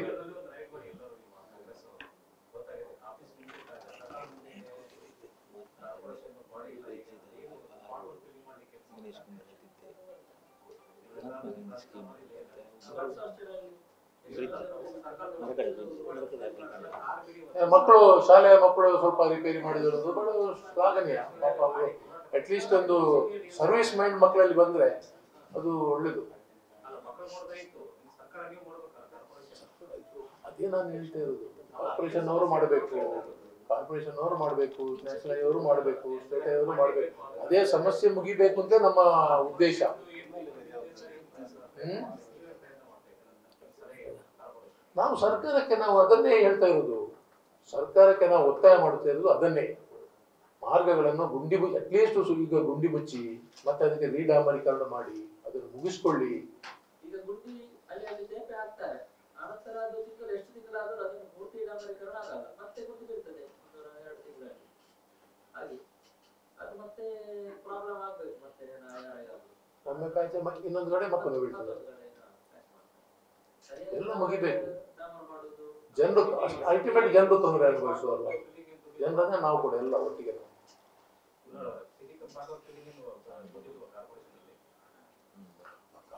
ಮಕ್ಕಳು, ಶಾಲೆಯ ಮಕ್ಕಳು ಸ್ವಲ್ಪ ರಿಪೇರಿ ಮಾಡಿದಿರೋದು ಬಹಳ ಶ್ಲಾಘನೀಯ. ಪಾಪ ಅವರು ಅಟ್ಲೀಸ್ಟ್ ಒಂದು ಸರ್ವಿಸ್ ಮೈಂಡ್ ಮಕ್ಕಳಲ್ಲಿ ಬಂದ್ರೆ ಅದು ಒಳ್ಳೇದು. ಅದೇ ನಾನು ಹೇಳ್ತಾ ಇರೋದು, ಕಾರ್ಪೊರೇಷನ್ ಅವರು ಮಾಡಬೇಕು, ನ್ಯಾಷನಲ್ ಅವರು ಮಾಡಬೇಕು, ಸ್ಟೇಟ್ ಅವರು ಮಾಡಬೇಕು. ಅದೇ ಸಮಸ್ಯೆ ಮುಗಿಬೇಕು ಅಂತ ನಮ್ಮ ಉದ್ದೇಶ. ನಾವು ಸರ್ಕಾರಕ್ಕೆ ಅದನ್ನೇ ಹೇಳ್ತಾ ಇರೋದು, ಸರ್ಕಾರಕ್ಕೆ ನಾವು ಒತ್ತಾಯ ಮಾಡುತ್ತಾ ಇರೋದು ಅದನ್ನೇ. ಮಾರ್ಗಗಳನ್ನು ಅಟ್ಲೀಸ್ಟ್ ಈಗ ಗುಂಡಿ ಮುಚ್ಚಿ ಮತ್ತೆ ಅದಕ್ಕೆ ರೀಡಾಮರೀಕರಣ ಮಾಡಿ ಅದನ್ನು ಮುಗಿಸ್ಕೊಳ್ಳಿ. ಈಗ ಗುಂಡಿ ಅಲ್ಲಿ ತೇಪೆ ಹಾಕ್ತಾರೆ, ಆನಂತರ ಅದು ಎಷ್ಟು ತಿಂಗಳಾದರೂ ಅದನ್ನು ಪೂರ್ತಿ ಡಾಮರೀಕರಣ ಆಗಲ್ಲ, ಮತ್ತೆ ಗುಂಡಿ ಬೀಳ್ತದೆ 1-2 ತಿಂಗಳಲ್ಲಿ. ಹಾಗೆ ಅದು ಮತ್ತೆ ಪ್ರಾಬ್ಲಮ್ ಆಗ್ಬೇಕು. ಮತ್ತೆ ಒಮ್ಮೆ ಪ್ಯಾಚ್ ಇನ್ನೊಂದು ಕಡೆ ಮಕ್ಕಳು ಬೀಳ್ತದೆ. ಎಲ್ಲ ಮುಗಿಬೇಕು. ಜನರು ಅಲ್ಟಿಮೇಟ್ ಜನರು ತೊಂದರೆ ಅನುಭವಿಸುವಲ್ಲ, ಜನರನ್ನ ನಾವು ಕೂಡ ಎಲ್ಲ ಒಟ್ಟಿಗೆ.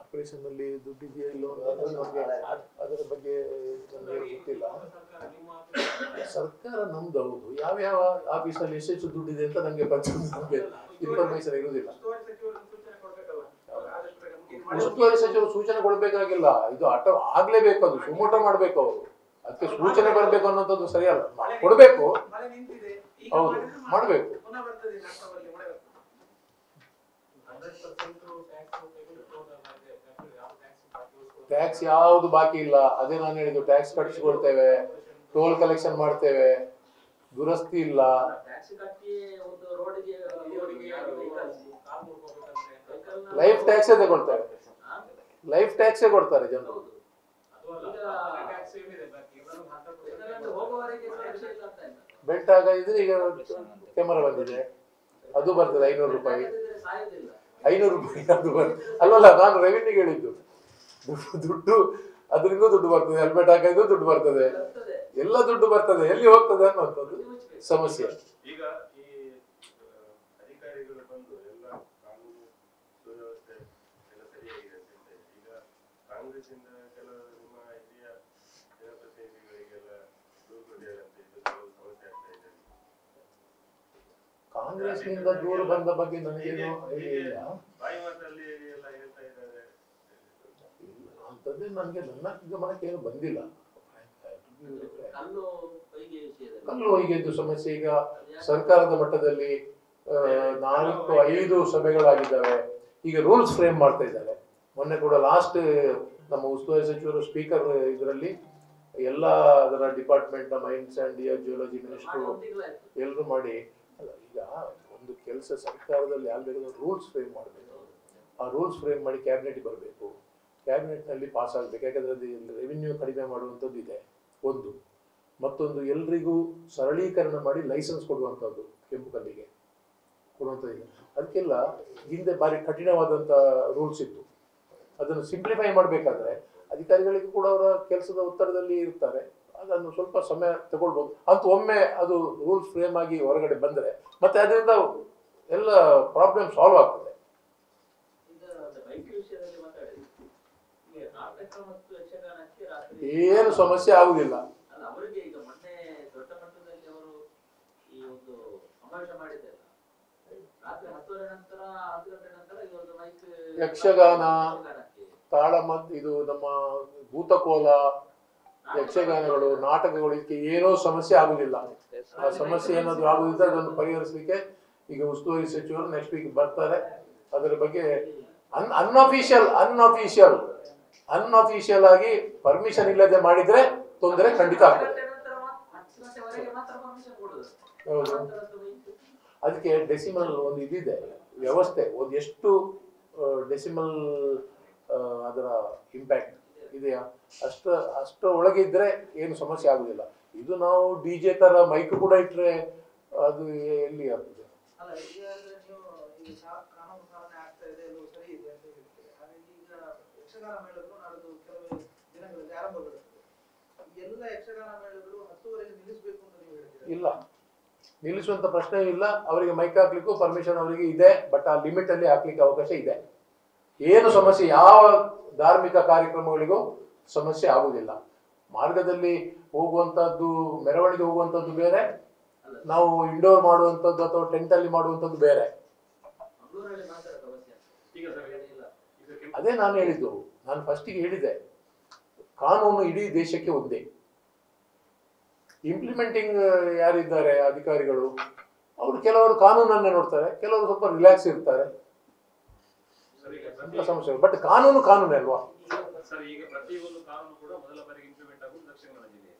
ಕಾರ್ಪೊರೇಷನ್ ಅಲ್ಲಿ ದುಡ್ಡಿದೆಯಾ ಇಲ್ಲೋ ಅದು ನಮಗೆ ಅದರ ಬಗ್ಗೆ ನಮಗೆ ಗೊತ್ತಿಲ್ಲ. ಸರ್ಕಾರ ನಮ್ದು ಹೌದು, ಯಾವ್ಯಾವ ಆಫೀಸಲ್ಲಿ ಎಷ್ಟೆಷ್ಟು ದುಡ್ಡಿದೆ ಅಂತ ನಮಗೆ ನಮಗೆ ಇನ್ಫಾರ್ಮೇಶನ್ ಇರುವುದಿಲ್ಲ. ಉಸ್ತುವಾರಿ ಸಚಿವರು ಸೂಚನೆ ಕೊಡ್ಬೇಕಾಗಿಲ್ಲ, ಇದು ಆಟ ಆಗ್ಲೇಬೇಕು, ಅದು ಸುಮೋಟ ಮಾಡ್ಬೇಕು ಅವರು, ಅದಕ್ಕೆ ಸೂಚನೆ ಬರ್ಬೇಕು ಅನ್ನೋಂಥದ್ದು ಸರಿಯಲ್ಲ, ಕೊಡ್ಬೇಕು. ಹೌದು, ಮಾಡ್ಬೇಕು. ಟ್ಯಾಕ್ಸ್ ಯಾವುದು ಬಾಕಿ ಇಲ್ಲ, ಅದೇ ನಾನು ಹೇಳಿದ್ದು. ಟ್ಯಾಕ್ಸ್ ಕಟ್ಟಿಸ್ಕೊಳ್ತೇವೆ, ಟೋಲ್ ಕಲೆಕ್ಷನ್ ಮಾಡ್ತೇವೆ, ದುರಸ್ತಿ ಇಲ್ಲ. ಲೈಫ್ ಟ್ಯಾಕ್ಸೇ ತಗೊಳ್ತಾರೆ, ಲೈಫ್ ಟ್ಯಾಕ್ಸೇ ಕೊಡ್ತಾರೆ ಜನರು. ಬೆಲ್ಟ್ ಹಾಕಿದ್ರೆ ಈಗ ಕ್ಯಾಮರಾ ಬಂದಿದೆ, ಅದು ಬರ್ತದೆ 500 ರೂಪಾಯಿ. 500 ರೂಪಾಯಿ ಅದು ಬರ್ತದೆ ಅಲ್ವಲ್ಲ, ನಾನು ರೆವಿನ್ಯೂಗೆ ಹೇಳಿದ್ದು. ದುಡ್ಡು ಅದರಿಂದ ದುಡ್ಡು ಬರ್ತದೆ, ಹೆಲ್ಮೆಟ್ ಹಾಕಿದ್ರು ದುಡ್ಡು ಬರ್ತದೆ, ಎಲ್ಲ ದುಡ್ಡು ಬರ್ತದೆ, ಎಲ್ಲಿ ಹೋಗ್ತದೆ ಅನ್ನೋಂಥದ್ದು ಸಮಸ್ಯೆ. ಈಗ ಈ ಅಧಿಕಾರಿಗಳು ಬಂದು ಎಲ್ಲ ಕಾನೂನು ಸುವ್ಯವಸ್ಥೆ ಎಲ್ಲ ಸರಿಯಾಗಿದೆ ಅಂತ ಹೇಳ್ತಾರೆ. ಈಗ ಕಾಂಗ್ರೆಸ್ ಇಂದ ಕೆಲವು ನಿಮ್ಮ ಹಿರಿಯ ಜನಪ್ರತಿನಿಧಿಗಳಿಗೆಲ್ಲ ದೂರು ಕೊಟ್ಟಿದ್ದಾರಂತೆ, ಇದು ಕೆಲವು ಸಮಸ್ಯೆ ಆಗ್ತಾ ಇದೆ. ಕಾಂಗ್ರೆಸ್ನಿಂದ ದೂರ ಬಂದ ಬಗ್ಗೆ ನನಗೇನು ಇಲ್ಲ, ಬಾಯಿ ಮಾತಲ್ಲಿ ಎಲ್ಲ ಹೇಳ್ತಾ ಇದ್ದಾರೆ ಅಂತದ್ದೇ ನನಗೆ ನನ್ನ ಗಮನಕ್ಕೆ ಏನು ಬಂದಿಲ್ಲ. ಕಲ್ಲು ಹೊಯ್ಗೆದ್ದು ಸಮಸ್ಯೆ ಈಗ ಸರ್ಕಾರದ ಮಟ್ಟದಲ್ಲಿ 4-5 ಸಭೆಗಳಾಗಿದ್ದಾವೆ. ಈಗ ರೂಲ್ಸ್ ಫ್ರೇಮ್ ಮಾಡ್ತಾ ಇದ್ದಾರೆ. ಮೊನ್ನೆ ಕೂಡ ಲಾಸ್ಟ್ ನಮ್ಮ ಉಸ್ತುವಾರಿ ಸಚಿವರು ಸ್ಪೀಕರ್ ಇದರಲ್ಲಿ ಎಲ್ಲ ಅದರ department, mains and geology minister ಎಲ್ಲರೂ ಮಾಡಿ, ಈಗ ಒಂದು ಕೆಲಸ ಸರ್ಕಾರದಲ್ಲಿ ಆಗಬೇಕಾದ್ರೆ ರೂಲ್ಸ್ ಫ್ರೇಮ್ ಮಾಡಬೇಕು. ಆ ರೂಲ್ಸ್ ಫ್ರೇಮ್ ಮಾಡಿ ಕ್ಯಾಬಿನೆಟ್ ಬರಬೇಕು, ಕ್ಯಾಬಿನೆಟ್ನಲ್ಲಿ ಪಾಸ್ ಆಗಬೇಕು. ಯಾಕಂದರೆ ಅದು ರೆವಿನ್ಯೂ ಕಡಿಮೆ ಮಾಡುವಂಥದ್ದು ಇದೆ ಒಂದು. ಮತ್ತೊಂದು, ಎಲ್ರಿಗೂ ಸರಳೀಕರಣ ಮಾಡಿ ಲೈಸೆನ್ಸ್ ಕೊಡುವಂಥದ್ದು, ಕೆಂಪು ಕಲ್ಲಿಗೆ ಕೊಡುವಂಥದ್ದು. ಅದಕ್ಕೆಲ್ಲ ಹಿಂದೆ ಭಾರಿ ಕಠಿಣವಾದಂಥ ರೂಲ್ಸ್ ಇತ್ತು. ಅದನ್ನು ಸಿಂಪ್ಲಿಫೈ ಮಾಡಬೇಕಾದ್ರೆ ಅಧಿಕಾರಿಗಳಿಗೂ ಕೂಡ ಅವರ ಕೆಲಸದ ಒತ್ತಡದಲ್ಲಿ ಇರ್ತಾರೆ, ಅದನ್ನು ಸ್ವಲ್ಪ ಸಮಯ ತಗೊಳ್ಬೋದು ಅಂತ. ಒಮ್ಮೆ ಅದು ರೂಲ್ಸ್ ಫ್ರೇಮ್ ಆಗಿ ಹೊರಗಡೆ ಬಂದರೆ ಮತ್ತೆ ಅದರಿಂದ ಎಲ್ಲ ಪ್ರಾಬ್ಲಮ್ ಸಾಲ್ವ್ ಆಗ್ತದೆ. ಏನು ಸಮಸ್ಯೆ ಆಗುದಿಲ್ಲ. ಅವರಿಗೆ ಈಗ ಮೊನ್ನೆ ದೊಡ್ಡ ಮಟ್ಟದಲ್ಲಿ ಅವರು ಈ ಒಂದು ಸಮಾವೇಶ ಮಾಡಿದ್ದಲ್ಲ, ರಾತ್ರಿ 10 ನಂತರ 10 ಗಂಟೆ ನಂತರ ಇವತ್ತು ಮೈಕ್ ಯಕ್ಷಗಾನ, ತಾಳಮದ್ದು, ಇದು ನಮ್ಮ ಭೂತಕೋಲ, ಯಕ್ಷಗಾನಗಳು, ನಾಟಕಗಳು, ಇದಕ್ಕೆ ಏನೋ ಸಮಸ್ಯೆ ಆಗುದಿಲ್ಲ. ಆ ಸಮಸ್ಯೆ ಏನಾದ್ರು ಆಗುದಿದ್ರೆ ಅದನ್ನು ಪರಿಹರಿಸಲಿಕ್ಕೆ ಈಗ ಉಸ್ತುವಾರಿ ಸಚಿವರು ನೆಕ್ಸ್ಟ್ ವೀಕ್ ಬರ್ತಾರೆ. ಅದರ ಬಗ್ಗೆ ಅನ್ಅಫಿಷಿಯಲ್ ಆಗಿ ಪರ್ಮಿಷನ್ ಇಲ್ಲದೆ ಮಾಡಿದ್ರೆ ತೊಂದರೆ ಖಂಡಿತ ಆಗ್ತದೆ. ಹೌದು, ಅದಕ್ಕೆ ಡೆಸಿಮಲ್ ಒಂದು ಇದಿದೆ ವ್ಯವಸ್ಥೆ, ಒಂದು ಎಷ್ಟು ಡೆಸಿಮಲ್ ಅದರ ಇಂಪ್ಯಾಕ್ಟ್ ಇದೆಯಾ, ಅಷ್ಟರ ಒಳಗೆ ಇದ್ರೆ ಏನು ಸಮಸ್ಯೆ ಆಗುದಿಲ್ಲ. ಇದು ನಾವು DJ ತರ ಮೈಕ್ ಕೂಡ ಇಟ್ರೆ ಅದು ಎಲ್ಲಿ ಆಗ್ತದೆ. ಇಲ್ಲ, ನಿಲ್ಲಿಸುವಂತ ಪ್ರಶ್ನೆ ಇಲ್ಲ. ಅವರಿಗೆ ಮೈಕ್ ಹಾಕ್ಲಿಕ್ಕೂ ಪರ್ಮಿಷನ್ ಅವರಿಗೆ ಇದೆ, ಬಟ್ ಆ ಲಿಮಿಟ್ ಅಲ್ಲಿ ಹಾಕ್ಲಿಕ್ಕೆ ಅವಕಾಶ ಇದೆ. ಏನು ಸಮಸ್ಯೆ, ಯಾವ ಧಾರ್ಮಿಕ ಕಾರ್ಯಕ್ರಮಗಳಿಗೂ ಸಮಸ್ಯೆ ಆಗುದಿಲ್ಲ. ಮಾರ್ಗದಲ್ಲಿ ಹೋಗುವಂತದ್ದು, ಮೆರವಣಿಗೆ ಹೋಗುವಂತದ್ದು ಬೇರೆ, ನಾವು ಇಂಡೋರ್ ಮಾಡುವಂತದ್ದು ಅಥವಾ ಟೆಂಟ್ ಅಲ್ಲಿ ಮಾಡುವಂತದ್ದು ಬೇರೆ. ಅದೇ ನಾನು ಹೇಳಿದ್ದು, ನಾನು ಫಸ್ಟಿಗೆ ಹೇಳಿದೆ, ಕಾನೂನು ಇಡೀ ದೇಶಕ್ಕೆ ಒಂದೇ. ಇಂಪ್ಲಿಮೆಂಟಿಂಗ್ ಯಾರಿದ್ದಾರೆ ಅಧಿಕಾರಿಗಳು, ಅವರು ಕೆಲವರು ಕಾನೂನನ್ನೇ ನೋಡ್ತಾರೆ, ಕೆಲವರು ಸ್ವಲ್ಪ ರಿಲ್ಯಾಕ್ಸ್ ಇರ್ತಾರೆ, ಸಮಸ್ಯೆ. ಬಟ್ ಕಾನೂನೇ ಅಲ್ವಾ ಸರ್. ಈಗ ಪ್ರತಿಯೊಂದು ಕಾನೂನು ಕೂಡ ಮೊದಲ ಬಾರಿಗೆ ಇಂಪ್ಲಿಮೆಂಟ್ ಆಗುವುದು ದಕ್ಷಿಣ ಕನ್ನಡ ಜಿಲ್ಲೆ.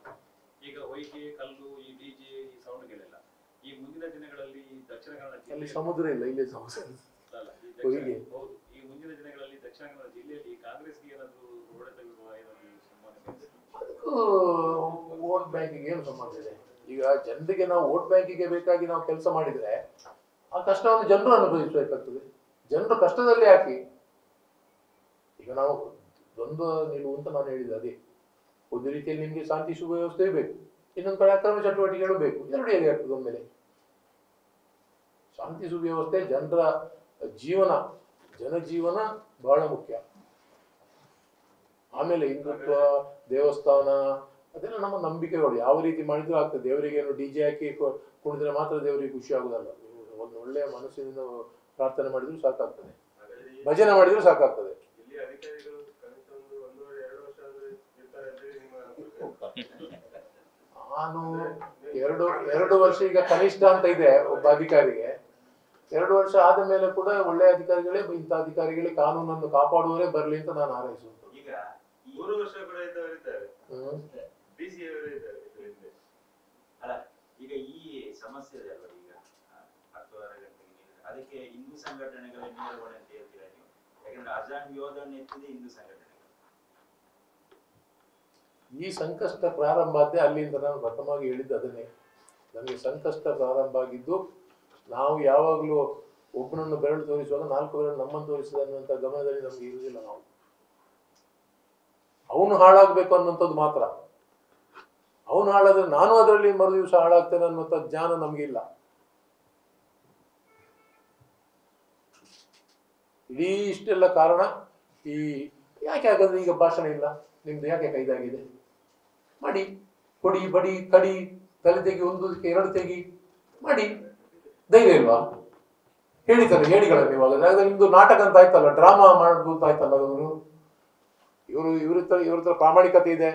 ಈಗ ಹೊಯ್ಗೆ, ಕಲ್ಲು, ಈ DJ, ಈ ಸೌಂಡ್ಗಳೆಲ್ಲ ಈ ಮುಂದಿನ ದಿನಗಳಲ್ಲಿ ದಕ್ಷಿಣ ಕನ್ನಡ ಜಿಲ್ಲೆ ಸಮುದ್ರ ಇಲ್ಲ, ಇಲ್ಲೇ ಸಮಸ್ಯೆ. ಹೌದು, ಈ ಮುಂದಿನ ದಿನಗಳಲ್ಲಿ ದಕ್ಷಿಣ ಕನ್ನಡ ಜಿಲ್ಲೆಯಲ್ಲಿ ಕಾಂಗ್ರೆಸ್ಗೆ ಏನಾದ್ರು ಹೊಡೆತ ಬೀಳುವ ಏನಾದ್ರು ವೋಟ್ ಬ್ಯಾಂಕಿಗೆ ಏನು ಸಂಬಂಧ ಇದೆ? ಈಗ ಜನರಿಗೆ ನಾವು ವೋಟ್ ಬ್ಯಾಂಕಿಗೆ ಬೇಕಾಗಿ ನಾವು ಕೆಲಸ ಮಾಡಿದ್ರೆ ಆ ಕಷ್ಟವನ್ನು ಜನರು ಅನುಭವಿಸಬೇಕಾಗ್ತದೆ. ಜನರು ಕಷ್ಟದಲ್ಲಿ ಹಾಕಿ, ಈಗ ನಾವು ದ್ವಂದ್ವ ನಿಲುವು ಅಂತ ನಾನು ಹೇಳಿದೆ. ಅದೇ ಒಂದು ರೀತಿಯಲ್ಲಿ ನಿಮ್ಗೆ ಶಾಂತಿ ಸುವ್ಯವಸ್ಥೆ ಬೇಕು, ಇನ್ನೊಂದು ಕಡೆ ಅಕ್ರಮ ಚಟುವಟಿಕೆಗಳು ಬೇಕು. ಎರಡು ಹೇಗೆ ಆಗ್ತದೆ ಒಮ್ಮೆಲೆ? ಶಾಂತಿ ಸುವ್ಯವಸ್ಥೆ, ಜನರ ಜೀವನ, ಜನಜೀವನ ಬಹಳ ಮುಖ್ಯ. ಆಮೇಲೆ ಹಿಂದುತ್ವ, ದೇವಸ್ಥಾನ ಅದೆಲ್ಲ ನಮ್ಮ ನಂಬಿಕೆಗಳು. ಯಾವ ರೀತಿ ಮಾಡಿದ್ರು ಆಗ್ತದೆ. ದೇವರಿಗೆ ಏನು DJ ಹಾಕಿ ಕುಣಿದ್ರೆ ಮಾತ್ರ ದೇವರಿಗೆ ಖುಷಿ ಆಗುದಲ್ಲ. ಒಂದು ಒಳ್ಳೆಯ ಮನಸ್ಸಿನಿಂದ ಪ್ರಾರ್ಥನೆ ಮಾಡಿದ್ರು ಸಾಕಾಗ್ತದೆ, ಭಜನೆ ಮಾಡಿದ್ರು ಸಾಕಾಗ್ತದೆ. ಇಲ್ಲಿ ಅಧಿಕಾರಿಗಳು ಕನಿಷ್ಠ ಒಂದು 1.5-2 ವರ್ಷ ಆದ್ರೆ ಇರ್ತಾರೆ ಅಂತ ಹೇಳಿ ನಿಮ್ಮ ನಾನು 2 ವರ್ಷ ಈಗ ಕನಿಷ್ಠ ಅಂತ ಇದೆ ಒಬ್ಬ ಅಧಿಕಾರಿಗೆ. 2 ವರ್ಷ ಆದ ಮೇಲೆ ಕೂಡ ಒಳ್ಳೆಯ ಅಧಿಕಾರಿಗಳೇ, ಇಂಥ ಅಧಿಕಾರಿಗಳೇ, ಕಾನೂನನ್ನು ಕಾಪಾಡುವವರೇ ಬರಲಿ ಅಂತ ನಾನು ಹಾರೈಸುವುದು. ಈಗ 3 ವರ್ಷ ಕೂಡ ಇದ್ದವರಿದ್ದಾರೆ, DC ಅವರು ಇದ್ದಾರೆ. ಅಲ್ಲ, ಈಗ ಈ ಸಮಸ್ಯೆ ಇದೆ ಅಲ್ವಾ, ಈಗ 10-12 ಗಂಟೆಗೆ ನೀರು, ಅದಕ್ಕೆ ಹಿಂದೂ ಸಂಘಟನೆಗಳ ನೇರ ಹೊಣೆ ಅಂತ ಹೇಳ್ತೀರಾ ನೀವು? ಯಾಕಂದ್ರೆ ಅಜಾನ್ ವಿರೋಧವನ್ನು ಎತ್ತಿದೆ ಹಿಂದೂ ಸಂಘಟನೆಗಳು. ಈ ಸಂಕಷ್ಟ ಪ್ರಾರಂಭ ಆದ್ದೆ ಅಲ್ಲಿಂದ. ನಾನು ಪ್ರಥಮವಾಗಿ ಹೇಳಿದ್ದು ಅದನ್ನೇ. ನಮಗೆ ಸಂಕಷ್ಟ ಪ್ರಾರಂಭ ಆಗಿದ್ದು ನಾವು ಯಾವಾಗಲೂ ಒಬ್ಬನನ್ನು ಬೆರಳು ತೋರಿಸುವಾಗ 4 ಬೆರಳು ನಮ್ಮನ್ನು ತೋರಿಸಿದ ಅನ್ನುವಂಥ ಗಮನದಲ್ಲಿ ನಮ್ಗೆ ಇರುವುದಿಲ್ಲ. ನಾವು ಅವನು ಹಾಳಾಗಬೇಕು ಅನ್ನುವಂಥದ್ದು ಮಾತ್ರ. ಅವನು ಹಾಳಾದ್ರೆ ನಾನು ಅದರಲ್ಲಿ ಮರು ದಿವಸ ಹಾಳಾಗ್ತೇನೆ ಅನ್ನುವಂಥ ಜ್ಞಾನ ನಮಗಿಲ್ಲ. ಇಡೀ ಇಷ್ಟೆಲ್ಲ ಕಾರಣ ಈ ಯಾಕೆ ಹಾಗಾದ್ರೆ ಈಗ ಭಾಷಣ ಇಲ್ಲ ನಿಮ್ದು, ಯಾಕೆ ಕೈದಾಗಿದೆ? ಮಾಡಿ, ಕೊಡಿ, ಬಡಿ, ಕಡಿ, ತಲೆ ತೆಗಿ, 1 2 ತೆಗಿ ಮಾಡಿ. ಧೈರ್ಯ ಇಲ್ವಾ? ಹೇಳಿದ್ದಾರೆ ಹೇಳಿಗಳನ್ನು ಇವಾಗ. ನಿಮ್ದು ನಾಟಕ ಅಂತ ಆಯ್ತಲ್ಲ, ಡ್ರಾಮಾ ಮಾಡ್ಬೋದು ಆಯ್ತಲ್ಲ. ಇವ್ರ ಹತ್ರ ಪ್ರಾಮಾಣಿಕತೆ ಇದೆ,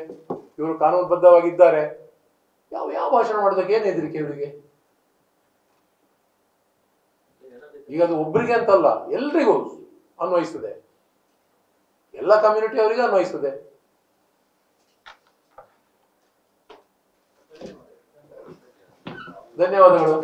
ಇವರು ಕಾನೂನುಬದ್ಧವಾಗಿದ್ದಾರೆ. ಯಾವ ಭಾಷಣ ಮಾಡೋದಕ್ಕೆ ಏನು ಹೆದರಿಕೆ ಇವರಿಗೆ? ಈಗ ಅದು ಒಬ್ಬರಿಗೆ ಅಂತಲ್ಲ, ಎಲ್ರಿಗೂ ಅನ್ವಯಿಸ್ತದೆ, ಎಲ್ಲ ಕಮ್ಯುನಿಟಿ ಅವರಿಗೆ ಅನ್ವಯಿಸ್ತದೆ. ಧನ್ಯವಾದಗಳು.